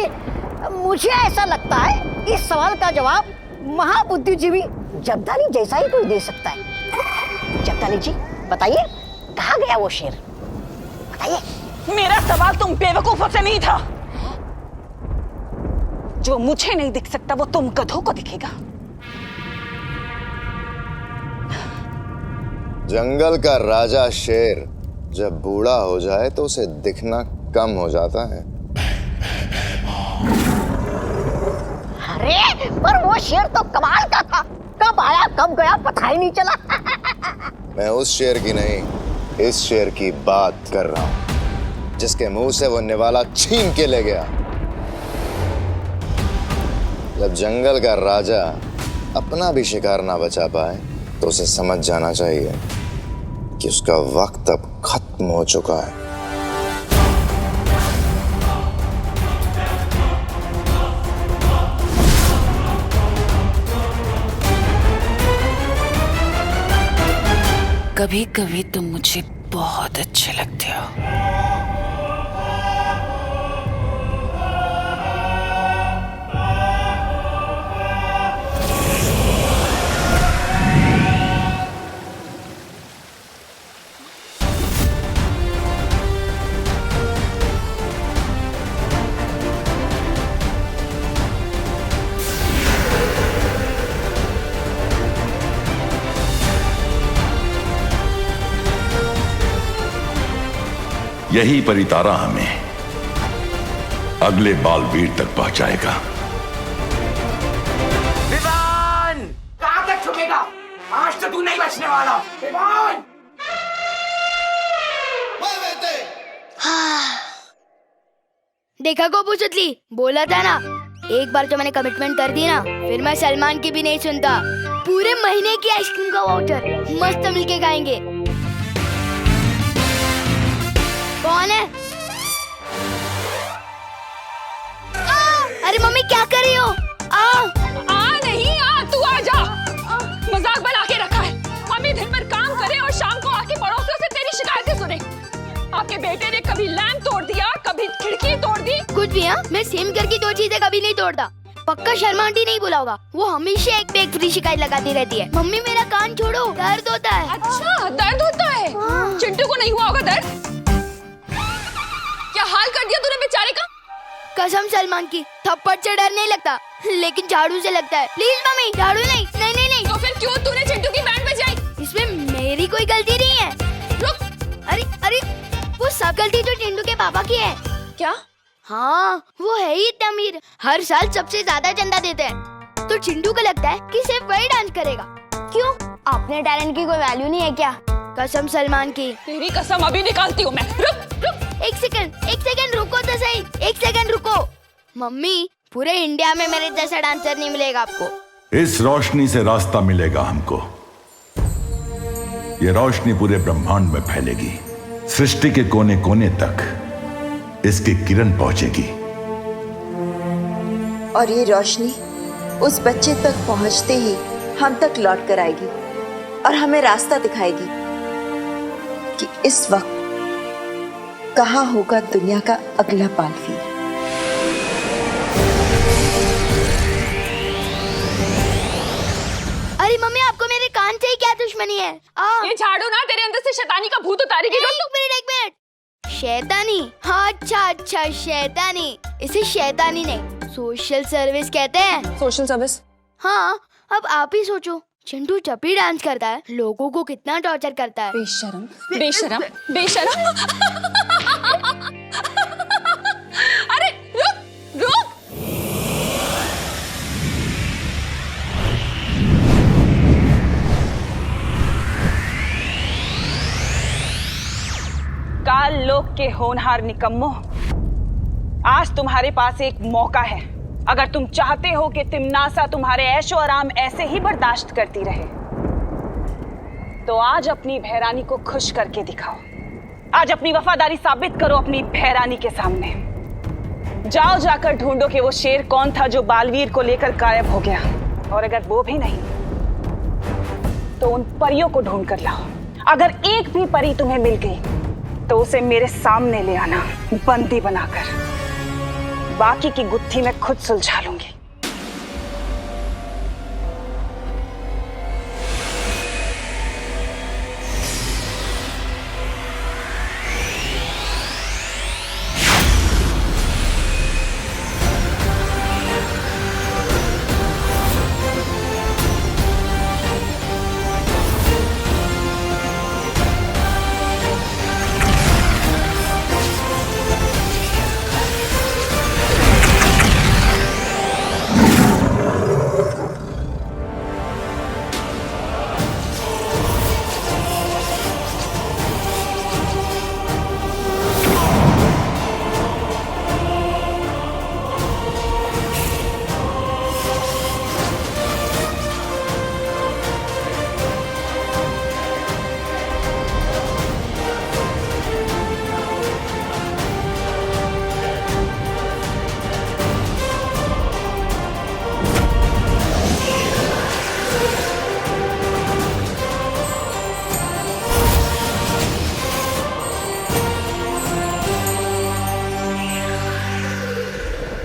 मुझे ऐसा लगता है इस सवाल का जवाब महाबुद्धिजीवी जगदाली जैसा ही कोई दे सकता है। जगदाली जी बताइए, कहाँ गया वो शेर? बताइए। मेरा सवाल तुम बेवकूफों से नहीं था। जो मुझे नहीं दिख सकता वो तुम गधों को दिखेगा। जंगल का राजा शेर जब बूढ़ा हो जाए तो उसे दिखना कम हो जाता है। अरे पर वो शेर तो कमाल का था, कब आया कब गया पता ही नहीं चला। मैं उस शेर की नहीं, इस शेर की बात कर रहा हूं जिसके मुंह से वो निवाला छीन के ले गया। जब जंगल का राजा अपना भी शिकार ना बचा पाए तो उसे समझ जाना चाहिए कि उसका वक्त अब खत्म हो चुका है। कभी कभी तुम मुझे बहुत अच्छे लगते हो। यही परितारा हमें अगले बालवीर तक पहुंचाएगा। विवान! कहां तक छुपेगा? आज तो तू नहीं बचने वाला। विवान! देखा गोपू चुतली, बोला था ना, एक बार जो मैंने कमिटमेंट कर दी ना, फिर मैं सलमान की भी नहीं सुनता। पूरे महीने की आइसक्रीम का वाउचर मस्त मिलके खाएंगे। कौन है? अरे मम्मी क्या कर रही हो? नहीं तू आ जा। मजाक बना के रखा है। मम्मी दिन भर काम करे और शाम को आके पड़ोसियों से तेरी शिकायतें सुने। आपके बेटे ने कभी लैंप तोड़ दिया, कभी खिड़की तोड़ दी। कुछ भी हाँ, मैं सेम घर की दो चीजें कभी नहीं तोड़ता। पक्का शर्मा आंटी नहीं बुला होगा, वो हमेशा एक पे एक फ्री शिकायत लगाती रहती है। मम्मी मेरा कान छोड़ो, दर्द होता है। अच्छा दर्द होता है? चिंटू को नहीं हुआ होगा दर्द? क्या हाल कर दिया तूने बेचारे का? कसम सलमान की, थप्पड़ से डर नहीं लगता, लेकिन झाड़ू से लगता है। प्लीज मम्मी, झाड़ू नहीं। नहीं नहीं नहीं। तो फिर क्यों तूने चिंटू की बैंड बजाई? इसमें मेरी कोई गलती नहीं है। रुक। अरे अरे, वो सब गलती तो चिंटू के पापा की है। क्या? हाँ, वो है ही इतना अमीर, हर साल सबसे ज्यादा चंदा देते हैं। तो चिंटू को लगता है कि सिर्फ वही डांस करेगा। क्यों? अपने टैलेंट की कोई वैल्यू नहीं है क्या? कसम सलमान की। तेरी कसम अभी निकालती हूँ मैं। रुक रुक। एक सेकंड रुको तो सही। एक सेकंड रुको। मम्मी, पूरे इंडिया में मेरे जैसा डांसर नहीं मिलेगा आपको। इस रोशनी से रास्ता मिलेगा हमको। ये रोशनी पूरे ब्रह्मांड में फैलेगी, सृष्टि के कोने कोने तक इसकी किरण पहुंचेगी। और ये रोशनी उस बच्चे तक पहुंचते ही हम तक लौट कर आएगी और हमें रास्ता दिखाएगी कि इस वक्त कहाँ होगा दुनिया का अगला बालवीर। अरे मम्मी, आपको मेरे कान से ही क्या दुश्मनी है? ये झाड़ू ना तेरे अंदर से शैतानी का भूत उतारेगी। एक मिनट। शैतानी? हाँ, अच्छा शैतानी। इसे शैतानी नहीं, सोशल सर्विस कहते हैं। Social service? हाँ, अब आप ही सोचो, चिंटू जब भी डांस करता है लोगों को कितना टॉर्चर करता है। बेशरम बेशरम बेशरम। अरे रुक रुक। काल लोक के होनहार निकम्मो, आज तुम्हारे पास एक मौका है। अगर तुम चाहते हो कि तिम्नासा तुम्हारे ऐशो आराम ऐसे ही बर्दाश्त करती रहे, तो आज अपनी भैरानी को खुश करके दिखाओ। आज अपनी वफादारी साबित करो अपनी भैरानी के सामने। जाओ, जाकर ढूंढो कि वो शेर कौन था जो बालवीर को लेकर गायब हो गया। और अगर वो भी नहीं तो उन परियों को ढूंढ कर लाओ। अगर एक भी परी तुम्हें मिल गई तो उसे मेरे सामने ले आना, बंदी बनाकर। बाकी की गुत्थी मैं खुद सुलझा लूंगी।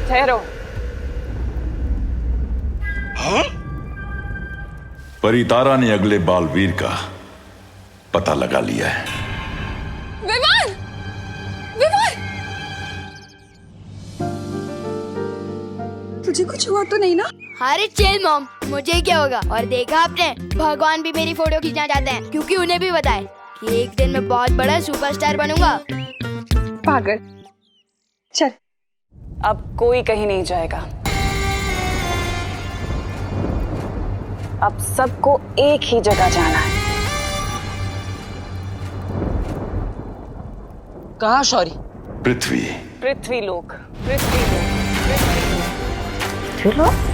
ठहरो। परितारा ने अगले बालवीर का पता लगा लिया है। विवान! विवान! तुझे कुछ हुआ तो नहीं ना? अरे चिल मॉम, मुझे क्या होगा। और देखा आपने, भगवान भी मेरी फोटो खींचना चाहते हैं क्योंकि उन्हें भी पता है कि एक दिन मैं बहुत बड़ा सुपरस्टार बनूंगा। पागल। चल, अब कोई कहीं नहीं जाएगा। अब सबको एक ही जगह जाना है। कहाँ शौरी? पृथ्वी। पृथ्वीलोक। पृथ्वीलोक। पृथ्वीलोक?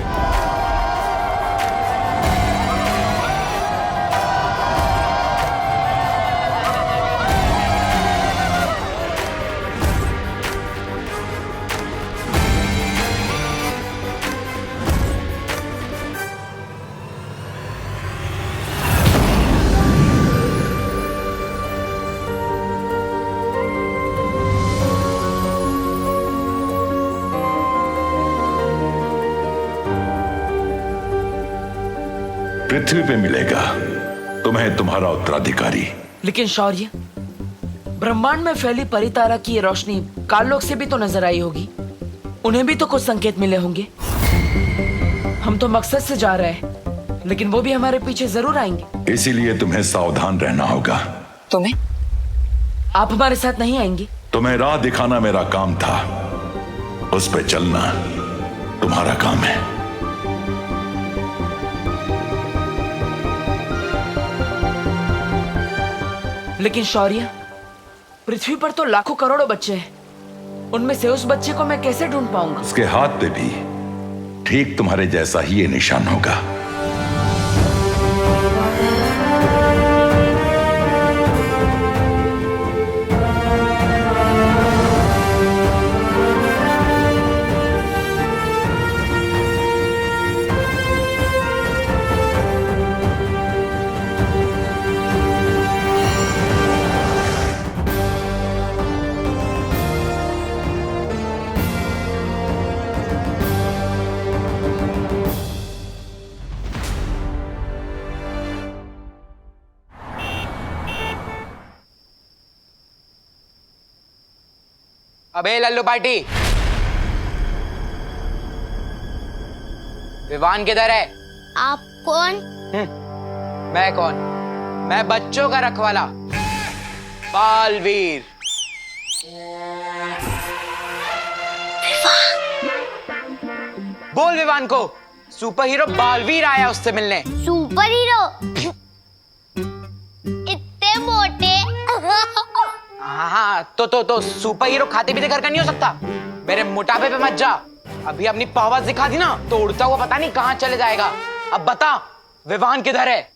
पृथ्वी पे मिलेगा तुम्हें तुम्हारा उत्तराधिकारी। लेकिन शौर्य, ब्रह्मांड में फैली परितारा की ये रोशनी काललोक से भी तो नजर आई होगी। उन्हें भी तो कुछ संकेत मिले होंगे। हम तो मकसद से जा रहे हैं, लेकिन वो भी हमारे पीछे जरूर आएंगे। इसीलिए तुम्हें सावधान रहना होगा। तुम्हें? आप हमारे साथ नहीं आएंगे? तुम्हें राह दिखाना मेरा काम था, उस पे चलना तुम्हारा काम है। लेकिन शौर्य, पृथ्वी पर तो लाखों करोड़ों बच्चे हैं। उनमें से उस बच्चे को मैं कैसे ढूंढ पाऊंगा? उसके हाथ पे भी ठीक तुम्हारे जैसा ही ये निशान होगा। अबे लल्लू पार्टी, विवान किधर है? आप कौन? मैं कौन? मैं बच्चों का रखवाला, बालवीर। बोल विवान को, सुपर हीरो बालवीर आया उससे मिलने। Super hero? इतने मोटे? हाँ, तो सुपर हीरो खाते पीते घर का नहीं हो सकता। मेरे मोटापे पे मत जा। अभी अपनी पावर दिखा दी ना तो उड़ता हुआ पता नहीं कहाँ चले जाएगा। अब बता, विवान किधर है?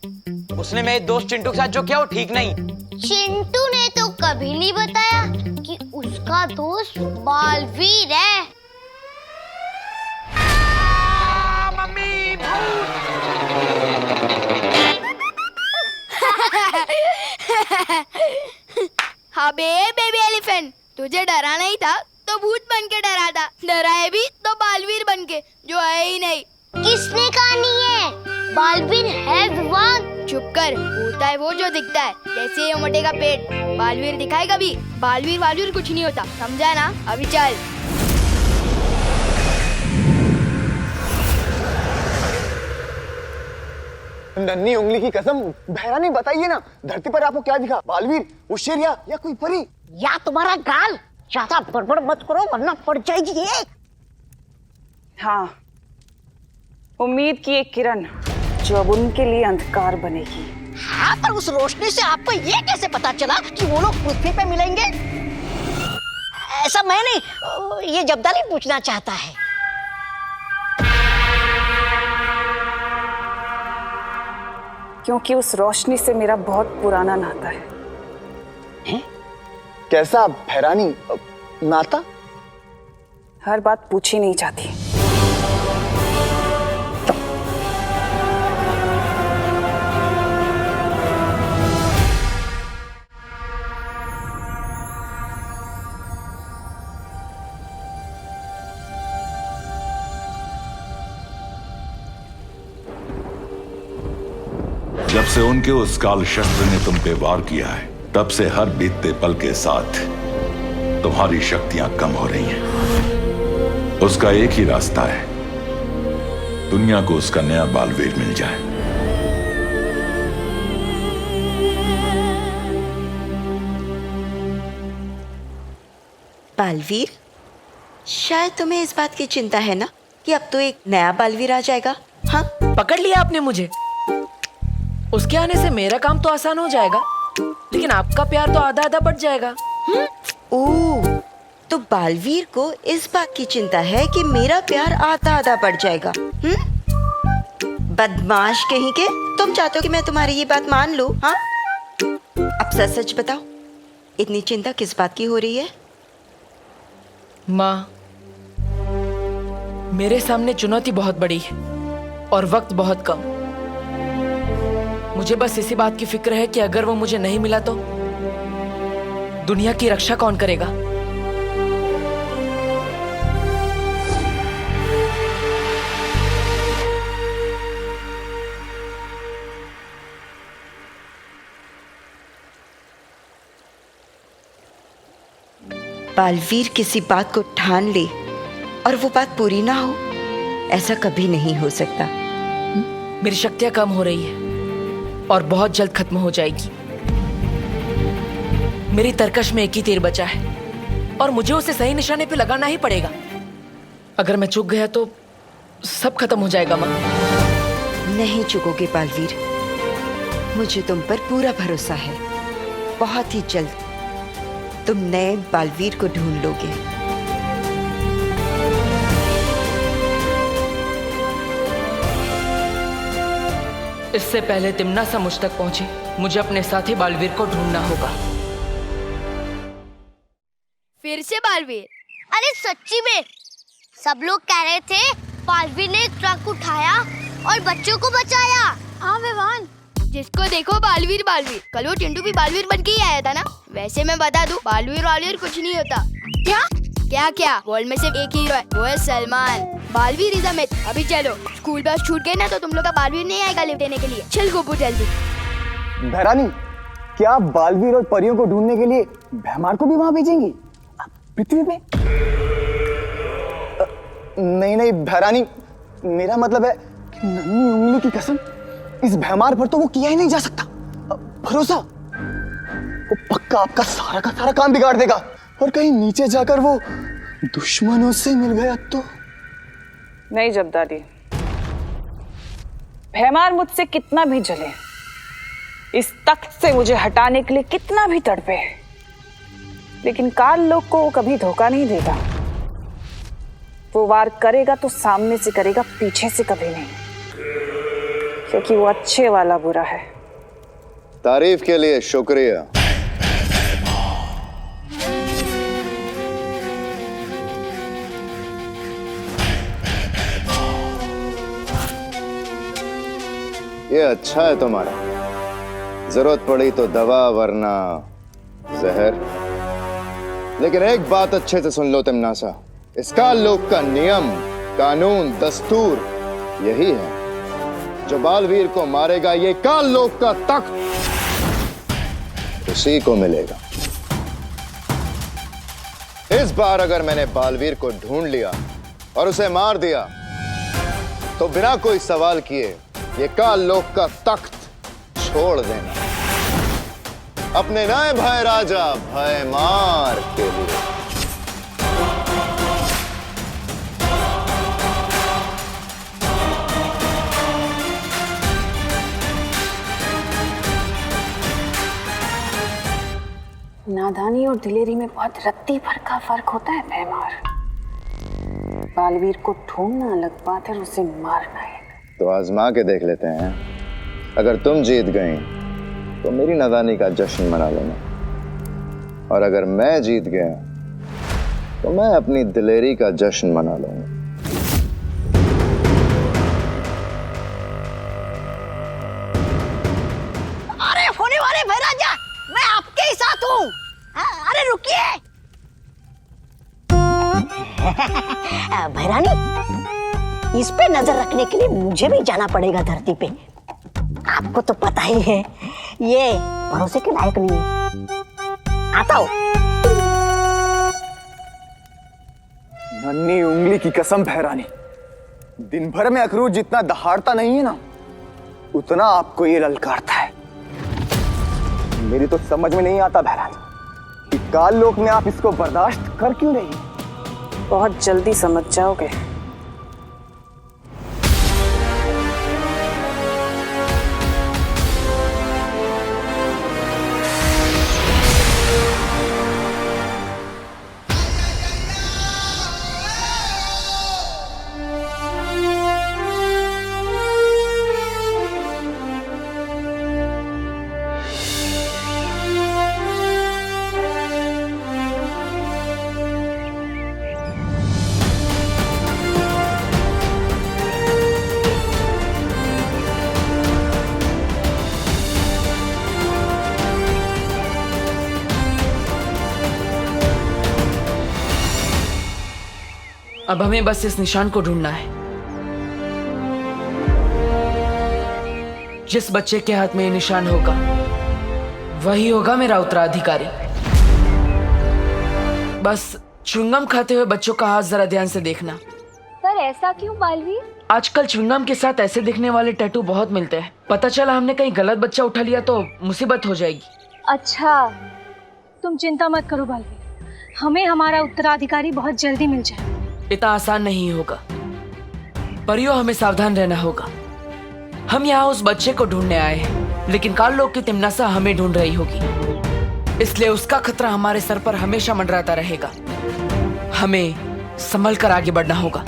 उसने मेरे दोस्त चिंटू के साथ जो किया वो ठीक नहीं। चिंटू ने तो कभी नहीं बताया कि उसका दोस्त बालवीर है। मम्मी, तुझे डराना ही था तो भूत बन के डरा था, डराए भी तो बालवीर बन के, जो है ही नहीं। किसने कहा नहीं है? बालवीर है विवान। चुप कर, होता है वो जो दिखता है, जैसे ये मोटे का पेट। बालवीर दिखाए कभी? बालवीर कुछ नहीं होता, समझा ना? अभी चल। नन्ही उंगली की कसम, भैरानी बताइए ना, धरती पर आपको क्या दिखा? बालवीर, वो शेर या कोई परी? या तुम्हारा गाल? ज्यादा बड़बड़ मत करो वरना पड़ जाएगी ये। हाँ, उम्मीद की एक किरण जो अब उनके लिए अंधकार बनेगी। हाँ, पर उस रोशनी से आपको ये कैसे पता चला कि वो लोग पृथ्वी पे मिलेंगे? ऐसा मैं नहीं, ये जब्दाली पूछना चाहता है। क्योंकि उस रोशनी से मेरा बहुत पुराना नाता है। कैसा भैरानी नाता? हर बात पूछी नहीं जाती। जब से उनके उस काल शस्त्र ने तुम पे वार किया है, तब से हर बीतते पल के साथ तुम्हारी शक्तियां कम हो रही हैं। उसका एक ही रास्ता है, दुनिया को उसका नया बालवीर मिल जाए। बालवीर? शायद तुम्हें इस बात की चिंता है ना कि अब तो एक नया बालवीर आ जाएगा। हाँ, पकड़ लिया आपने मुझे। उसके आने से मेरा काम तो आसान हो जाएगा, लेकिन आपका प्यार तो आधा आधा बढ़ जाएगा। ओह, तो बालवीर को इस बात की चिंता है कि मेरा प्यार आधा आधा बढ़ जाएगा। बदमाश कहीं के, तुम चाहते हो कि मैं तुम्हारी ये बात मान लूं? हाँ, अब सच सच बताओ, इतनी चिंता किस बात की हो रही है? माँ, मेरे सामने चुनौती बहुत बड़ी है और वक्त बहुत कम। मुझे बस इसी बात की फिक्र है कि अगर वो मुझे नहीं मिला तो दुनिया की रक्षा कौन करेगा? बालवीर किसी बात को ठान ले और वो बात पूरी ना हो, ऐसा कभी नहीं हो सकता। मेरी शक्तियां कम हो रही है और बहुत जल्द खत्म हो जाएगी। मेरी तरकश में एक ही तीर बचा है और मुझे उसे सही निशाने पे लगाना ही पड़ेगा। अगर मैं चूक गया तो सब खत्म हो जाएगा। माँ, नहीं चुकोगे बालवीर, मुझे तुम पर पूरा भरोसा है। बहुत ही जल्द तुम नए बालवीर को ढूंढ लोगे। इससे पहले तिम्नासा मुझ तक पहुंचे, मुझे अपने साथी बालवीर को ढूंढना होगा। फिर से बालवीर? अरे सच्ची में, सब लोग कह रहे थे बालवीर ने एक ट्रक उठाया और बच्चों को बचाया। हाँ विवान, जिसको देखो बालवीर बालवीर। कल वो चिंटू भी बालवीर बन के ही आया था ना। वैसे मैं बता दूं, बालवीर कुछ नहीं होता। क्या वर्ल्ड में सिर्फ एक हीरो है, वो है Salman. Baalveer is a myth. अभी चलो, स्कूल बस छूट गई ना तो तुम लोग का बालवीर नहीं आएगा लिफ्ट देने के लिए। चल गोपू जल्दी। भैरानी, क्या आप बालवीर और परियों को ढूंढने के लिए भैमार को भी वहां भेजेंगी पृथ्वी पे? नहीं भैरानी, मेरा मतलब है कि नन्ही उंगली की कसम, इस भैमार पर तो वो किया ही नहीं जा सकता। भरोसा, वो पक्का आपका सारा का सारा काम बिगाड़ देगा और कहीं नीचे जाकर वो दुश्मनों से मिल गया तो? नहीं जब्दाली, भैमार मुझसे कितना भी जले, इस तख्त से मुझे हटाने के लिए कितना भी तड़पे, लेकिन काल लोक को वो कभी धोखा नहीं देगा। वो वार करेगा तो सामने से करेगा, पीछे से कभी नहीं, क्योंकि वो अच्छे वाला बुरा है। तारीफ के लिए शुक्रिया। ये अच्छा है तुम्हारा, जरूरत पड़ी तो दवा वरना जहर। लेकिन एक बात अच्छे से सुन लो तिमनासा, इस काल लोक का नियम, कानून, दस्तूर यही है। जो बालवीर को मारेगा, ये काल लोक का तख्त उसी को मिलेगा। इस बार अगर मैंने बालवीर को ढूंढ लिया और उसे मार दिया तो बिना कोई सवाल किए ये काल लोक का तख्त छोड़ देना अपने नए भाई राजा भयमार के लिए। नादानी और दिलेरी में बहुत रत्ती भर का फर्क होता है भैमार। बालवीर को ढूंढना अलग बात है, उसे मारना है। तो आजमा के देख लेते हैं। अगर तुम जीत गई तो मेरी नादानी का जश्न मना लेना, और अगर मैं जीत गया तो मैं अपनी दिलेरी का जश्न मना लूंगा। अरे होने वाले भाई राजा, मैं आपके ही साथ हूँ। अरे रुकिए। भैरानी, इस पे नजर रखने के लिए मुझे भी जाना पड़ेगा धरती पे। आपको तो पता ही है ये भरोसे के लायक नहीं है। आता हूँ। नन्ही उंगली की कसम भैरानी, दिन भर में अखरूट जितना दहाड़ता नहीं है ना, उतना आपको ये ललकारता है। मेरी तो समझ में नहीं आता भैरानी कि काल लोक में आप इसको बर्दाश्त कर क्यों रही? बहुत जल्दी समझ जाओगे। अब हमें बस इस निशान को ढूंढना है। जिस बच्चे के हाथ में ये निशान होगा वही होगा मेरा उत्तराधिकारी। बस च्युइंगम खाते हुए बच्चों का हाथ जरा ध्यान से देखना। पर ऐसा क्यों बालवीर? आजकल च्युइंगम के साथ ऐसे दिखने वाले टैटू बहुत मिलते हैं। पता चला हमने कहीं गलत बच्चा उठा लिया तो मुसीबत हो जाएगी। अच्छा, तुम चिंता मत करो बालवीर, हमें हमारा उत्तराधिकारी बहुत जल्दी मिल जाए। इतना आसान नहीं होगा परियो, हमें सावधान रहना होगा। हम यहाँ उस बच्चे को ढूंढने आए हैं, लेकिन काल लोक की तिमनासा हमें ढूंढ रही होगी, इसलिए उसका खतरा हमारे सर पर हमेशा मंडराता रहेगा। हमें संभल कर आगे बढ़ना होगा।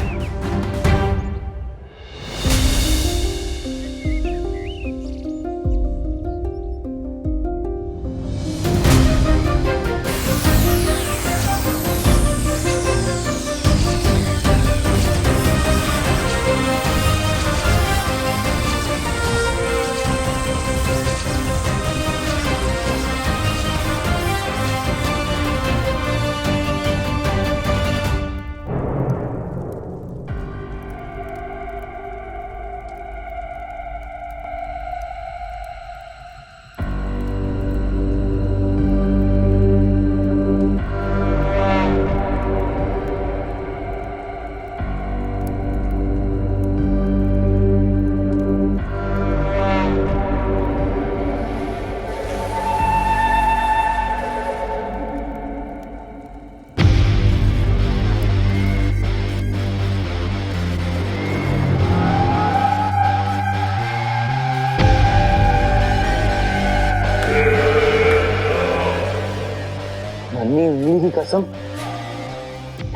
नन्ही उंगली की कसम,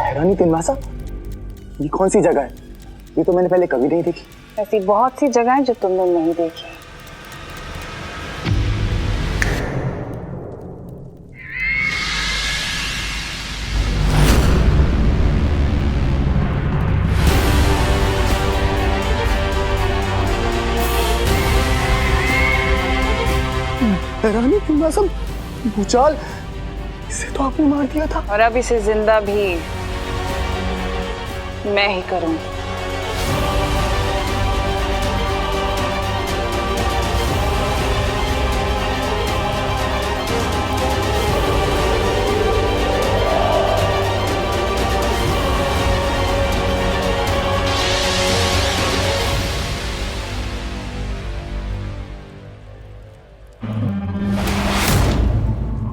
हैरानी तिमनासा, ये कौन सी जगह है? ये तो मैंने पहले कभी नहीं देखी। ऐसी बहुत सी जगह है जो तुम लोग नहीं देखी। हैरानी तिमनासा, भूचाल, इसे तो आपने मार दिया था। और अब इसे जिंदा भी मैं ही करूं।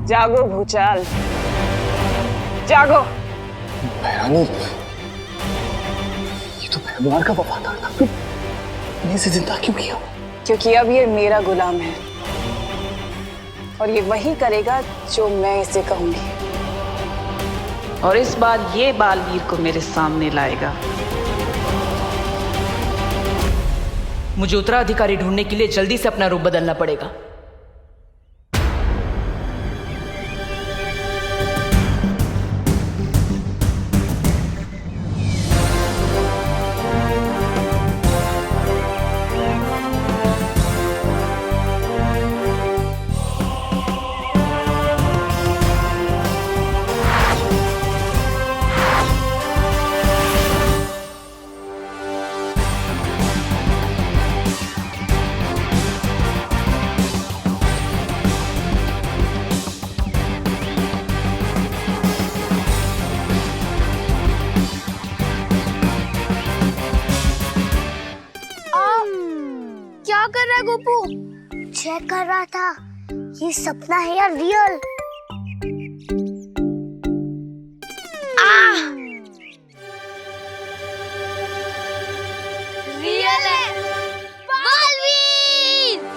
जागो भूचाल, जागो। भैरानी, ये तो भैमार का वफादार था, फिर इसे जिंदा क्यों किया? क्योंकि अब ये मेरा गुलाम है और ये वही करेगा जो मैं इसे कहूंगी। और इस बार ये बालवीर को मेरे सामने लाएगा। मुझे उत्तराधिकारी ढूंढने के लिए जल्दी से अपना रूप बदलना पड़ेगा। क्या कर रहा है गोपू? चेक कर रहा था ये सपना है या रियल। रियल है। बालवीर!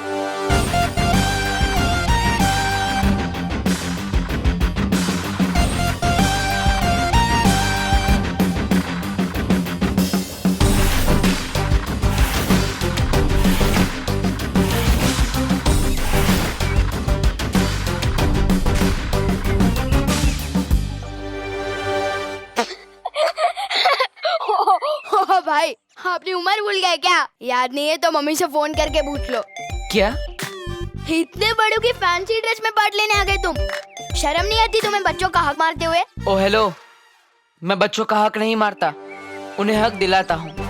भाई अपनी उम्र भूल गए क्या? याद नहीं है तो मम्मी से फोन करके पूछ लो। क्या? इतने बड़ों की फैंसी ड्रेस में पार्ट लेने आ गए तुम? शर्म नहीं आती तुम्हें बच्चों का हक मारते हुए? ओ हेलो, मैं बच्चों का हक नहीं मारता, उन्हें हक दिलाता हूँ।